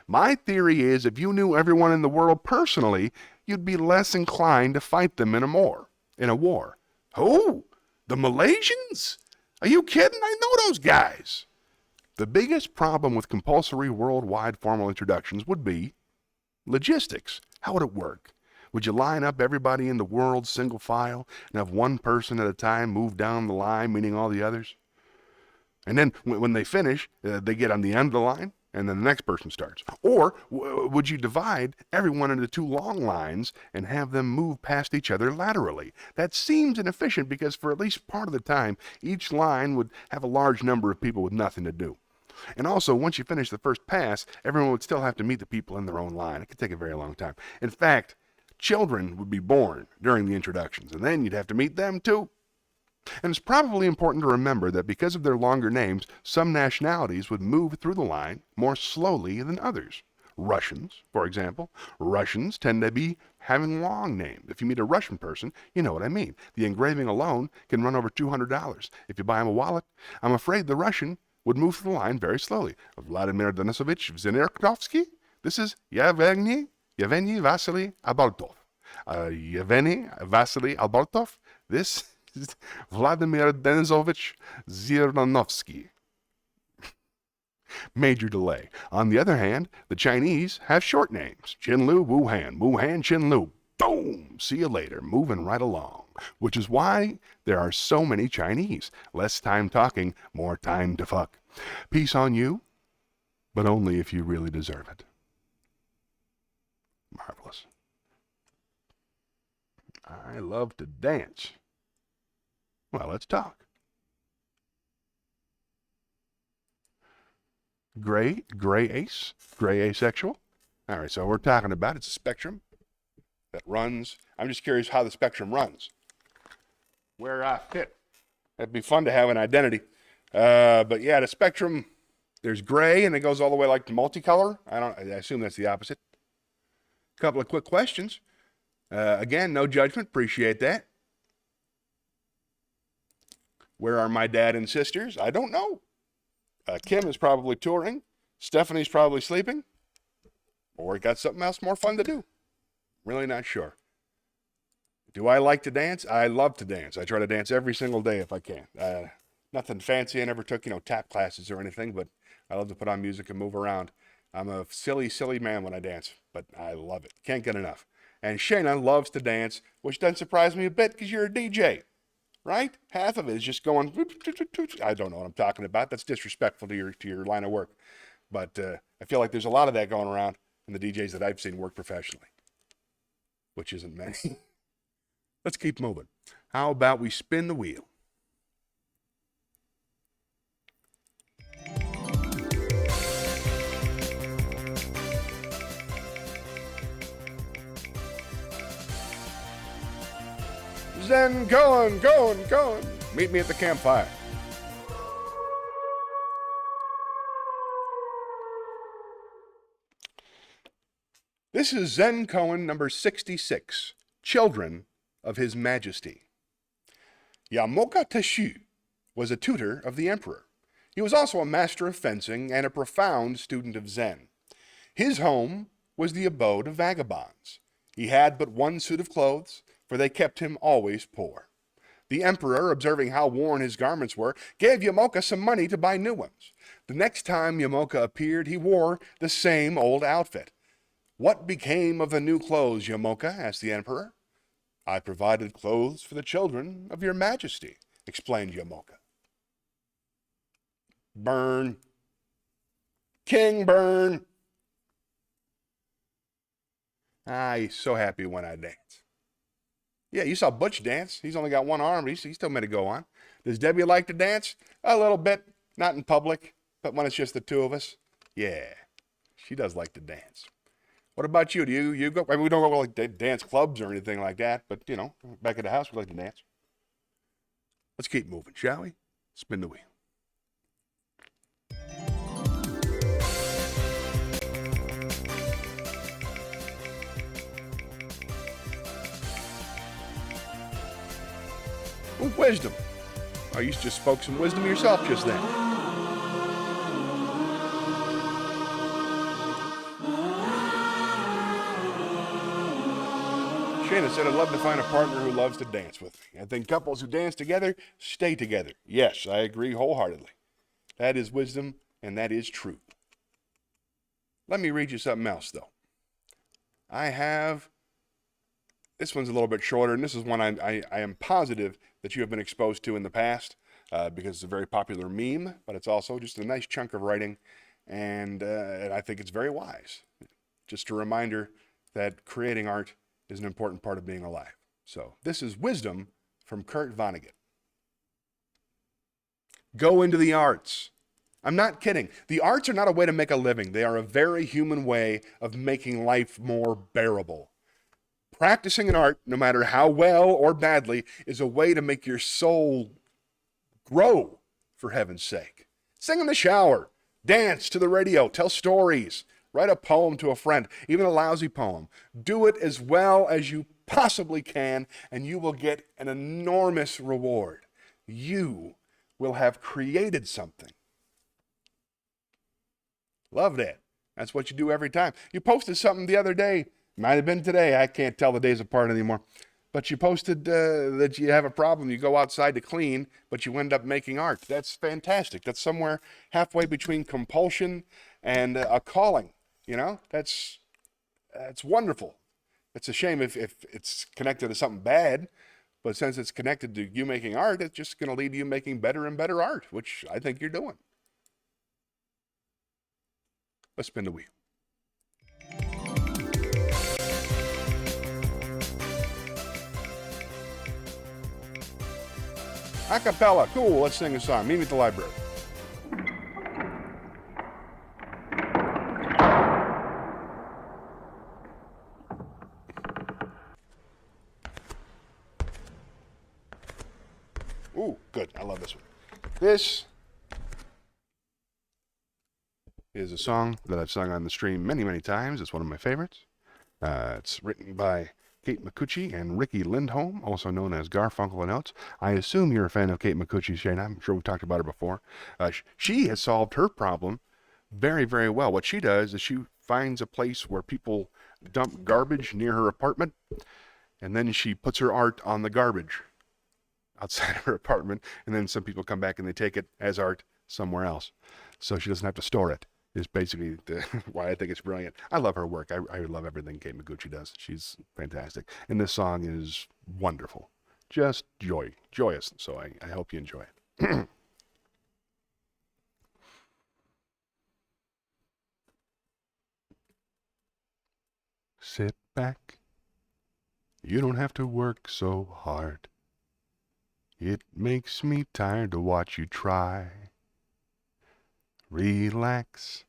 My theory is if you knew everyone in the world personally, you'd be less inclined to fight them in a war. Oh, the Malaysians? Are you kidding? I know those guys. The biggest problem with compulsory worldwide formal introductions would be logistics. How would it work? Would you line up everybody in the world single file and have one person at a time move down the line, meeting all the others? And then when they finish, they get on the end of the line, and then the next person starts. Or would you divide everyone into 2 long lines and have them move past each other laterally? That seems inefficient because for at least part of the time, each line would have a large number of people with nothing to do. And also, once you finish the first pass, everyone would still have to meet the people in their own line. It could take a very long time. In fact, children would be born during the introductions, and then you'd have to meet them too. And it's probably important to remember that because of their longer names, some nationalities would move through the line more slowly than others. Russians, for example. Russians tend to be having long names. If you meet a Russian person, you know what I mean. The engraving alone can run over $200. If you buy him a wallet, I'm afraid the Russian would move through the line very slowly. Vladimir Denisovich Vzhinikovsky. This is Yevgeny Vasily Albertov. Yevgeny Vasily Albertov. This is Vladimir Denisovich Zhirinovsky. Major delay. On the other hand, the Chinese have short names. Qinlu, Wuhan, Wuhan, Qinlu. Boom! See you later. Moving right along. Which is why there are so many Chinese. Less time talking, more time to fuck. Peace on you, but only if you really deserve it. Marvelous. I love to dance. Well, let's talk. Gray ace, gray asexual. All right, so we're talking about it's a spectrum that runs. I'm just curious how the spectrum runs. Where I fit. That'd be fun to have an identity. But yeah, the spectrum, there's gray and it goes all the way like to multicolor. I assume that's the opposite. Couple of quick questions. Again, no judgment. Appreciate that. Where are my dad and sisters? I don't know. Kim is probably touring. Stephanie's probably sleeping. Or got something else more fun to do. Really not sure. Do I like to dance? I love to dance. I try to dance every single day if I can. Nothing fancy. I never took, tap classes or anything, but I love to put on music and move around. I'm a silly, silly man when I dance, but I love it. Can't get enough. And Shayna loves to dance, which doesn't surprise me a bit because you're a DJ, right? Half of it is just going, I don't know what I'm talking about. That's disrespectful to your line of work. But I feel like there's a lot of that going around in the DJs that I've seen work professionally, which isn't many. Let's keep moving. How about we spin the wheel? Zen, Koan. Meet me at the campfire. This is Zen Koan number 66, Children of His Majesty. Yamoka Teshu was a tutor of the emperor. He was also a master of fencing and a profound student of Zen. His home was the abode of vagabonds. He had but one suit of clothes, for they kept him always poor. The emperor, observing how worn his garments were, gave Yamoka some money to buy new ones. The next time Yamoka appeared, he wore the same old outfit. What became of the new clothes, Yamoka? Asked the emperor. I provided clothes for the children of your majesty, explained Yamoka. Burn. King burn. He's so happy when I dance. Yeah, you saw Butch dance. He's only got one arm, but he still made it go on. Does Debbie like to dance? A little bit, not in public, but when it's just the two of us, yeah, she does like to dance. What about you? Do you go? I mean, we don't go to like dance clubs or anything like that, but back at the house we like to dance. Let's keep moving, shall we? Spin the wheel. Ooh, wisdom. Oh, you just spoke some wisdom yourself just then. Shana said, I'd love to find a partner who loves to dance with me. I think couples who dance together stay together. Yes, I agree wholeheartedly. That is wisdom, and that is truth. Let me read you something else, though. This one's a little bit shorter, and this is one I am positive that you have been exposed to in the past because it's a very popular meme, but it's also just a nice chunk of writing, and I think it's very wise. Just a reminder that creating art is an important part of being alive. So this is wisdom from Kurt Vonnegut. Go into the arts. I'm not kidding. The arts are not a way to make a living. They are a very human way of making life more bearable. Practicing an art, no matter how well or badly, is a way to make your soul grow, for heaven's sake. Sing in the shower, dance to the radio, tell stories, write a poem to a friend, even a lousy poem. Do it as well as you possibly can, and you will get an enormous reward. You will have created something. Love that. That's what you do every time. You posted something the other day. Might have been today. I can't tell the days apart anymore. But you posted that you have a problem. You go outside to clean, but you end up making art. That's fantastic. That's somewhere halfway between compulsion and a calling. That's wonderful. It's a shame if it's connected to something bad, but since it's connected to you making art, it's just going to lead to you making better and better art, which I think you're doing. Let's spin the wheel. Acapella, cool, let's sing a song. Meet me at the library. Ooh, good, I love this one. This is a song that I've sung on the stream many, many times. It's one of my favorites. It's written by Kate McCucci and Ricky Lindholm, also known as Garfunkel and Oates. I assume you're a fan of Kate McCucci, Shane. I'm sure we've talked about her before. She has solved her problem very, very well. What she does is she finds a place where people dump garbage near her apartment, And then she puts her art on the garbage outside of her apartment, and then some people come back and they take it as art somewhere else. So she doesn't have to store it, is basically why I think it's brilliant. I love her work. I love everything Kate Micucci does. She's fantastic. And this song is wonderful. Just joyous. So I hope you enjoy it. Sit back. You don't have to work so hard. It makes me tired to watch you try. Relax.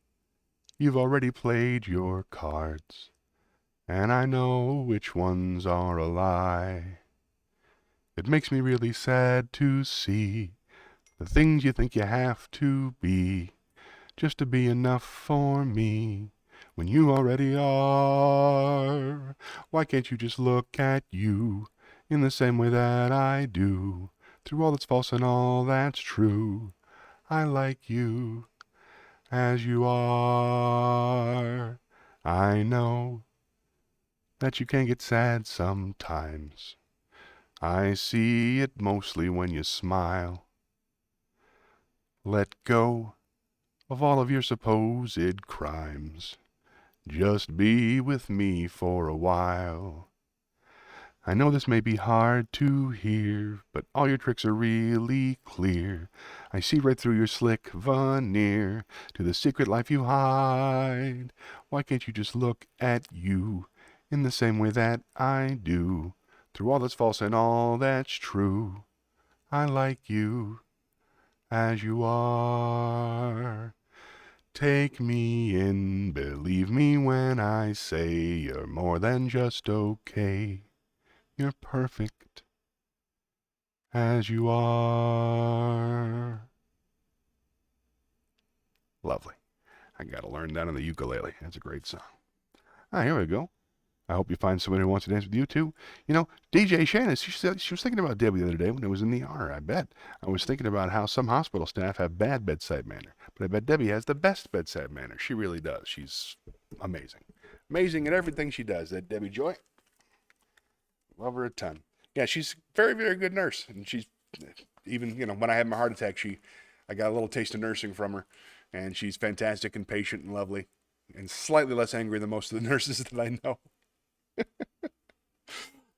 You've already played your cards, and I know which ones are a lie. It makes me really sad to see the things you think you have to be just to be enough for me when you already are. Why can't you just look at you in the same way that I do? Through all that's false and all that's true, I like you as you are. I know that you can get sad sometimes. I see it mostly when you smile. Let go of all of your supposed crimes. Just be with me for a while. I know this may be hard to hear, but all your tricks are really clear. I see right through your slick veneer to the secret life you hide. Why can't you just look at you in the same way that I do? Through all that's false and all that's true, I like you as you are. Take me in, believe me when I say you're more than just okay. You're perfect as you are. Lovely. I gotta learn that on the ukulele. That's a great song. Here we go. I hope you find somebody who wants to dance with you too. You know, DJ Shannon, she said she was thinking about Debbie the other day when it was in the ER. I bet. I was thinking about how some hospital staff have bad bedside manner, but I bet Debbie has the best bedside manner. She really does. She's amazing. Amazing at everything she does. That Debbie Joy. Love her a ton. Yeah, she's a very, very good nurse. And she's, even, when I had my heart attack, I got a little taste of nursing from her. And she's fantastic and patient and lovely. And slightly less angry than most of the nurses that I know.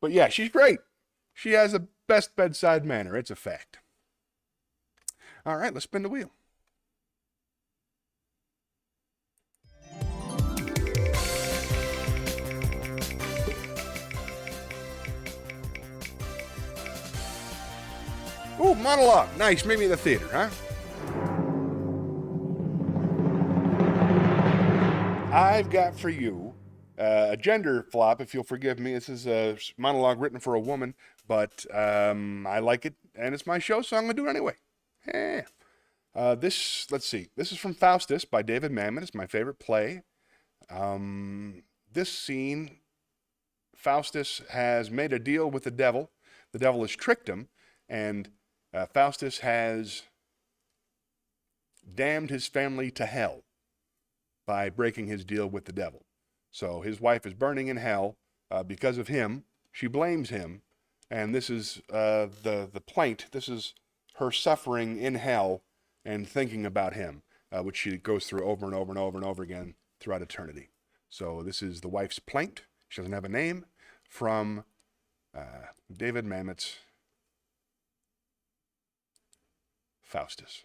But yeah, she's great. She has the best bedside manner. It's a fact. All right, let's spin the wheel. Ooh, monologue. Nice. Maybe the theater, huh? I've got for you a gender flop, if you'll forgive me. This is a monologue written for a woman, but I like it, and it's my show, so I'm going to do it anyway. Let's see. This is from Faustus by David Mamet. It's my favorite play. This scene, Faustus has made a deal with the devil. The devil has tricked him, and Faustus has damned his family to hell by breaking his deal with the devil. So his wife is burning in hell because of him. She blames him, and this is the plaint. This is her suffering in hell and thinking about him, which she goes through over and over and over and over again throughout eternity. So this is the wife's plaint. She doesn't have a name, from David Mamet's Faustus.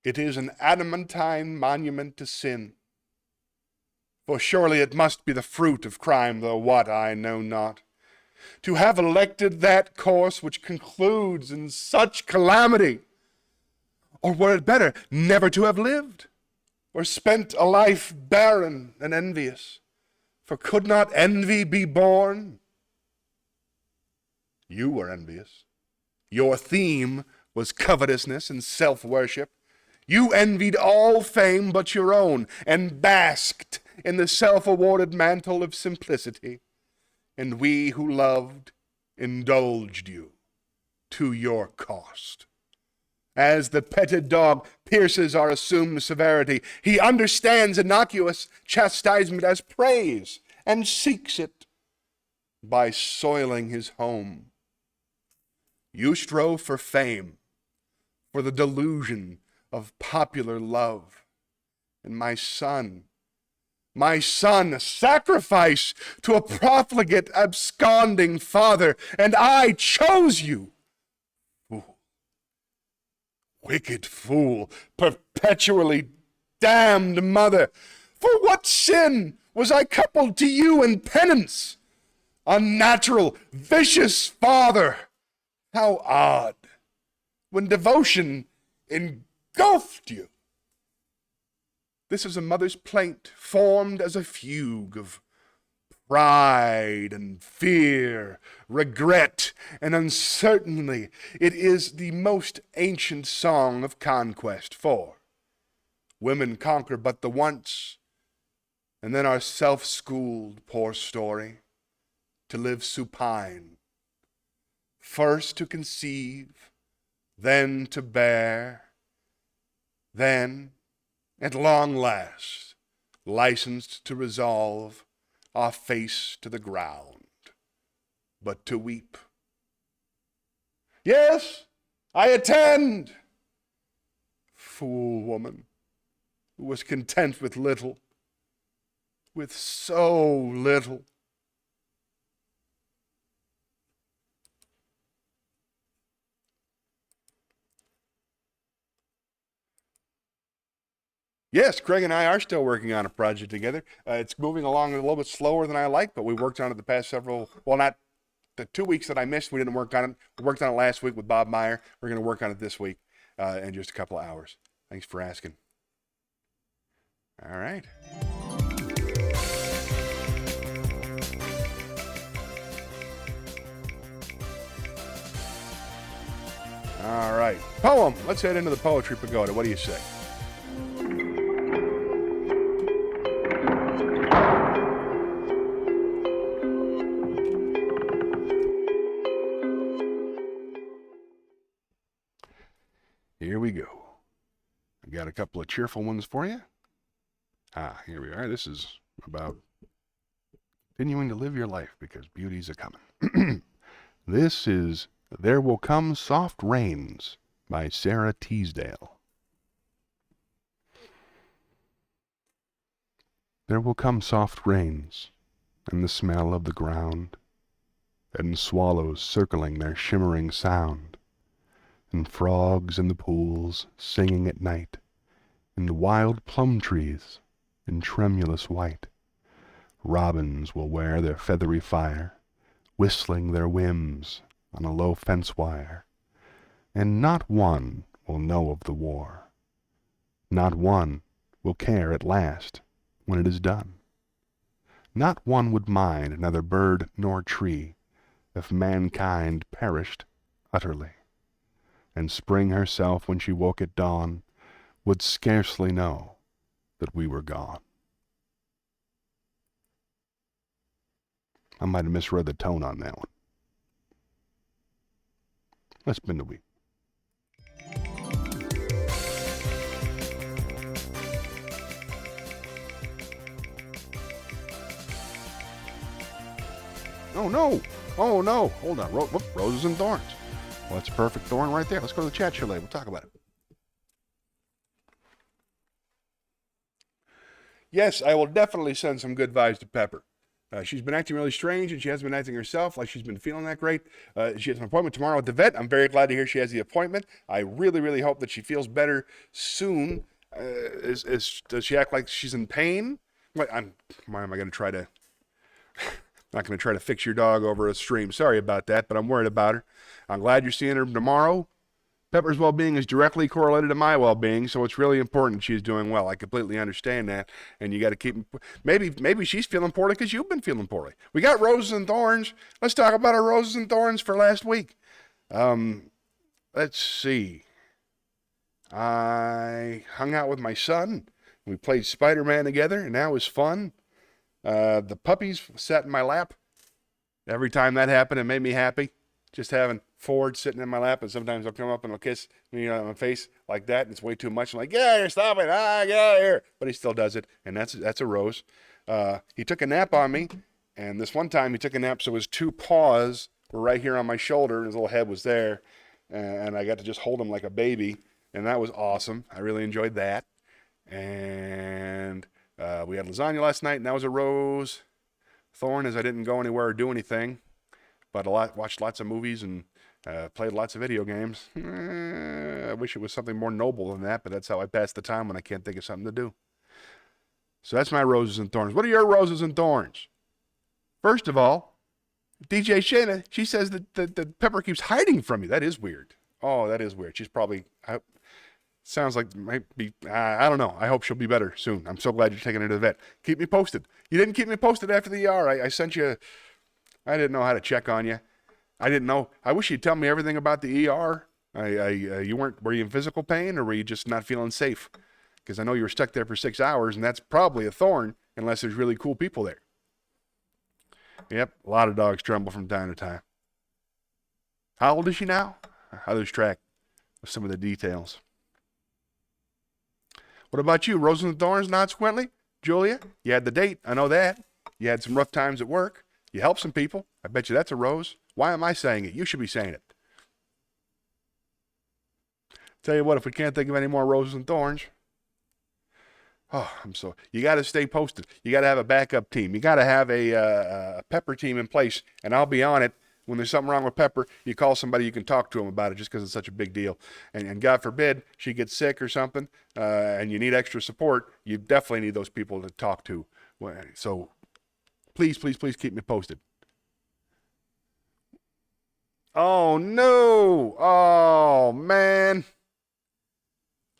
It is an adamantine monument to sin, for surely it must be the fruit of crime, though what I know not, to have elected that course which concludes in such calamity. Or were it better never to have lived, or spent a life barren and envious? For could not envy be born? You were envious. Your theme was covetousness and self-worship. You envied all fame but your own, and basked in the self-awarded mantle of simplicity. And we who loved indulged you to your cost. As the petted dog pierces our assumed severity, he understands innocuous chastisement as praise and seeks it by soiling his home. You strove for fame, for the delusion of popular love. And my son, a sacrifice to a profligate, absconding father, and I chose you. Fool, wicked fool, perpetually damned mother, for what sin was I coupled to you in penance? Unnatural, vicious father, how odd, when devotion engulfed you. This is a mother's plaint, formed as a fugue of pride and fear, regret and uncertainty. It is the most ancient song of conquest, for women conquer but the once, and then are self-schooled, poor story, to live supine. First to conceive, then to bear, then, at long last, licensed to resolve, our face to the ground, but to weep. Yes, I attend. Fool woman, who was content with little, with so little. Yes, Craig and I are still working on a project together. It's moving along a little bit slower than I like, but we worked on it the past not the 2 weeks that I missed, we didn't work on it. We worked on it last week with Bob Meyer. We're going to work on it this week in just a couple of hours. Thanks for asking. All right. All right. Poem. Let's head into the Poetry Pagoda. What do you say? Here we go. I got a couple of cheerful ones for you. Here we are. This is about continuing to live your life because beauty's a-coming. This is There Will Come Soft Rains by Sara Teasdale. There will come soft rains, and the smell of the ground, and swallows circling their shimmering sound, and frogs in the pools singing at night, and wild plum trees in tremulous white. Robins will wear their feathery fire, whistling their whims on a low fence wire, and not one will know of the war. Not one will care at last when it is done. Not one would mind neither bird nor tree if mankind perished utterly, and spring herself when she woke at dawn would scarcely know that we were gone. I might have misread the tone on that one. Let's spin the wheel. Oh no! Oh no! Hold on. Roses and thorns. Well, that's a perfect thorn right there. Let's go to the chat show later. We'll talk about it. Yes, I will definitely send some good vibes to Pepper. She's been acting really strange, and she hasn't been acting herself like she's been feeling that great. She has an appointment tomorrow with the vet. I'm very glad to hear she has the appointment. I really, really hope that she feels better soon. Does she act like she's in pain? Why am I going to try to... I'm not going to try to fix your dog over a stream. Sorry about that, but I'm worried about her. I'm glad you're seeing her tomorrow. Pepper's well-being is directly correlated to my well-being, so it's really important she's doing well. I completely understand that, and you got to keep... Maybe she's feeling poorly because you've been feeling poorly. We got roses and thorns. Let's talk about our roses and thorns for last week. Let's see. I hung out with my son. We played Spider-Man together, and that was fun. The puppies sat in my lap. Every time that happened, it made me happy. just having Ford sitting in my lap, and sometimes he'll come up and he'll kiss me on my face like that, and it's way too much. I'm like, get out of here, stop it, get out of here. But he still does it, and that's a rose. He took a nap on me, and this one time he took a nap, so his two paws were right here on my shoulder, and his little head was there, and I got to just hold him like a baby, and that was awesome. I really enjoyed that. And we had lasagna last night, and that was a rose. Thorn is I didn't go anywhere or do anything, but watched lots of movies and played lots of video games. I wish it was something more noble than that, but that's how I pass the time when I can't think of something to do. So that's my roses and thorns. What are your roses and thorns? First of all, DJ Shayna, she says that Pepper keeps hiding from you. That is weird. Oh, that is weird. She's probably, sounds like, might be, I don't know. I hope she'll be better soon. I'm so glad you're taking her to the vet. Keep me posted. You didn't keep me posted after the ER. I sent you, I didn't know how to check on you. I didn't know. I wish you'd tell me everything about the ER. Were you in physical pain, or were you just not feeling safe? Because I know you were stuck there for 6 hours, and that's probably a thorn, unless there's really cool people there. Yep, a lot of dogs tremble from time to time. How old is she now? I lose track of some of the details. What about you? Roses and thorns, consequently? Julia, you had the date. I know that. You had some rough times at work. You helped some people. I bet you that's a rose. Why am I saying it? You should be saying it. Tell you what, if we can't think of any more roses and thorns, you got to stay posted. You got to have a backup team. You got to have a Pepper team in place, and I'll be on it. When there's something wrong with Pepper, you call somebody, you can talk to them about it just because it's such a big deal. And God forbid she gets sick or something, and you need extra support, you definitely need those people to talk to. So please, please, please keep me posted. Oh, no. Oh, man.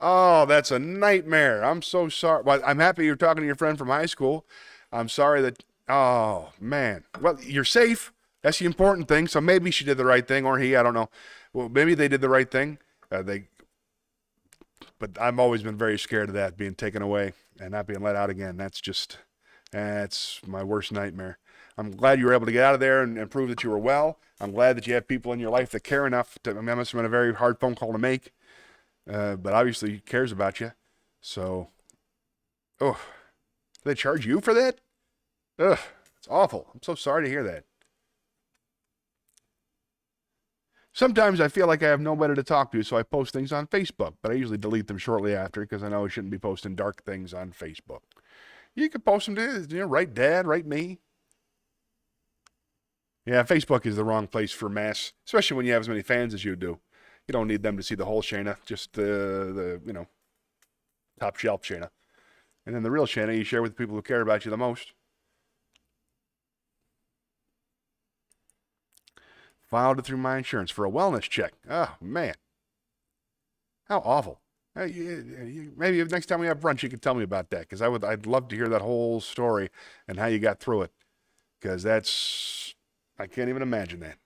Oh, that's a nightmare. I'm so sorry. Well, I'm happy you're talking to your friend from high school. I'm sorry that, oh, man. Well, you're safe. That's the important thing. So maybe she did the right thing, or he, I don't know. Well, maybe they did the right thing. But I've always been very scared of that, being taken away and not being let out again. That's my worst nightmare. I'm glad you were able to get out of there and prove that you were well. I'm glad that you have people in your life that care enough to, that must have been a very hard phone call to make. But obviously he cares about you. So, they charge you for that? It's awful. I'm so sorry to hear that. Sometimes I feel like I have nobody to talk to, so I post things on Facebook, but I usually delete them shortly after because I know I shouldn't be posting dark things on Facebook. You can post them to, write Dad, write me. Yeah, Facebook is the wrong place for mass, especially when you have as many fans as you do. You don't need them to see the whole Shayna, just the top shelf Shayna. And then the real Shayna you share with the people who care about you the most. Filed it through my insurance for a wellness check. Oh, man. How awful. Maybe next time we have brunch, you can tell me about that, because I'd love to hear that whole story and how you got through it, because I can't even imagine that.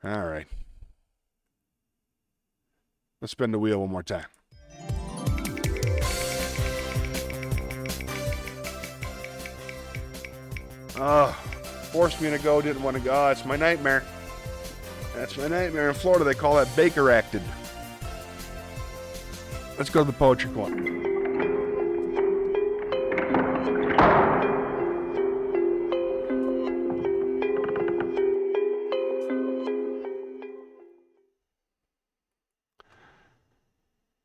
All right. Let's spin the wheel one more time. Forced me to go, didn't want to go. Oh, it's my nightmare. That's my nightmare. In Florida, they call that Baker acted. Let's go to the poetry corner.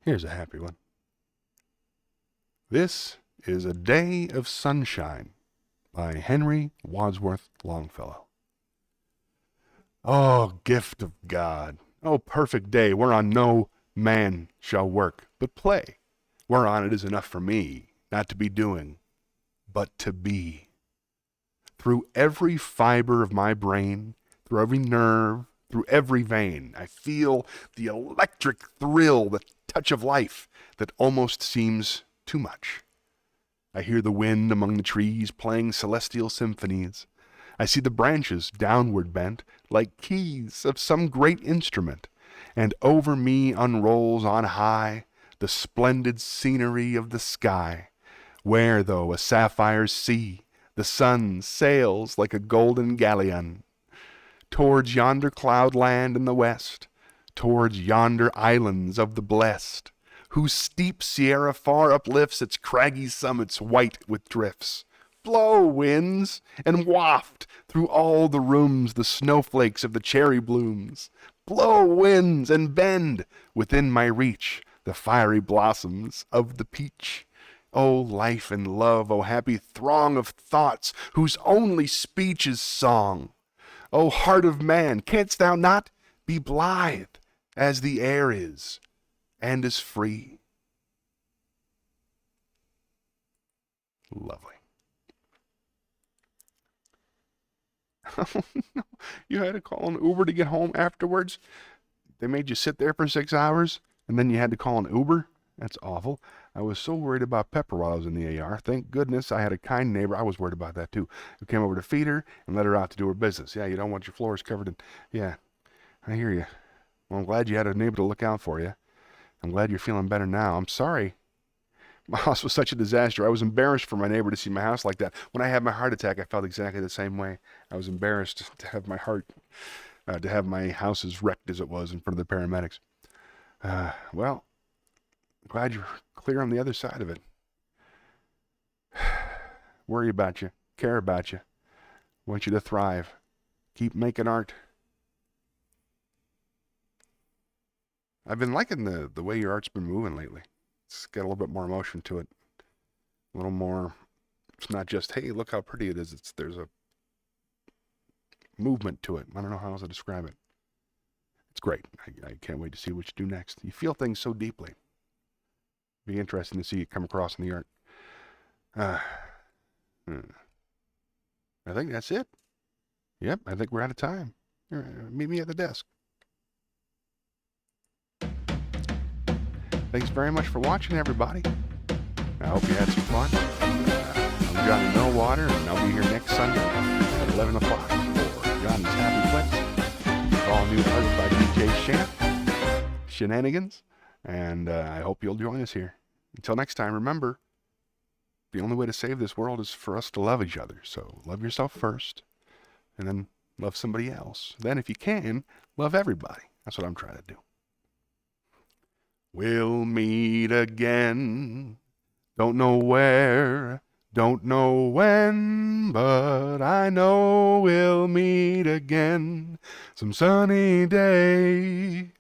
Here's a happy one. This is A Day of Sunshine by Henry Wadsworth Longfellow. Oh, gift of God, oh, perfect day, whereon no man shall work, but play, whereon it is enough for me, not to be doing, but to be. Through every fiber of my brain, through every nerve, through every vein, I feel the electric thrill, the touch of life that almost seems too much. I hear the wind among the trees playing celestial symphonies. I see the branches downward bent like keys of some great instrument, and over me unrolls on high the splendid scenery of the sky, where, though a sapphire sea, The sun sails like a golden galleon towards yonder cloudland in the west, towards yonder islands of the blest, whose steep sierra far uplifts its craggy summits white with drifts. Blow, winds, and waft through all the rooms the snowflakes of the cherry blooms. Blow, winds, and bend within my reach the fiery blossoms of the peach. O life and love, O happy throng of thoughts whose only speech is song. O heart of man, canst thou not be blithe as the air is and as free? Lovely. Oh, no. You had to call an Uber to get home afterwards? They made you sit there for 6 hours, and then you had to call an Uber? That's awful. I was so worried about Pepper while I was in the AR. Thank goodness I had a kind neighbor. I was worried about that too. Who came over to feed her and let her out to do her business. Yeah, you don't want your floors covered in... Yeah, I hear you. Well, I'm glad you had a neighbor to look out for you. I'm glad you're feeling better now. I'm sorry. My house was such a disaster. I was embarrassed for my neighbor to see my house like that. When I had my heart attack, I felt exactly the same way. I was embarrassed to have my to have my house as wrecked as it was in front of the paramedics. Well, glad you're clear on the other side of it. Worry about you. Care about you. Want you to thrive. Keep making art. I've been liking the way your art's been moving lately. It's got a little bit more emotion to it. A little more, it's not just, hey, look how pretty it is. There's a movement to it. I don't know how else to describe it. It's great. I can't wait to see what you do next. You feel things so deeply. Be interesting to see it come across in the art. I think that's it. Yep, I think we're out of time. Meet me at the desk. Thanks very much for watching, everybody. I hope you had some fun. I'm Johnny Millwater, and I'll be here next Sunday at 11 o'clock for Johnny's Happy Clips. All new art by DJ Shenanigans. And I hope you'll join us here. Until next time, remember, the only way to save this world is for us to love each other. So love yourself first, and then love somebody else. Then, if you can, love everybody. That's what I'm trying to do. We'll meet again. Don't know where, don't know when, but I know we'll meet again some sunny day.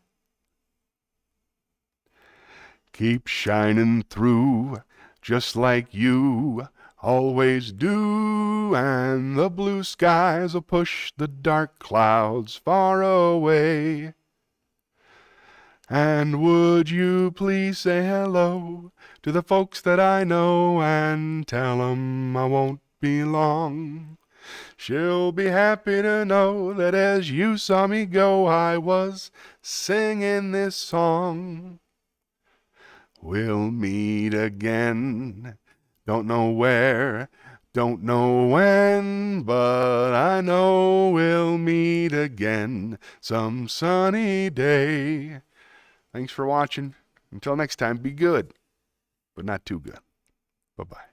Keep shining through just like you always do, and the blue skies will push the dark clouds far away. And would you please say hello to the folks that I know and tell 'em I won't be long. She'll be happy to know that as you saw me go, I was singing this song. We'll meet again, don't know where, don't know when, but I know we'll meet again some sunny day. Thanks for watching. Until next time, be good, but not too good. Bye-bye.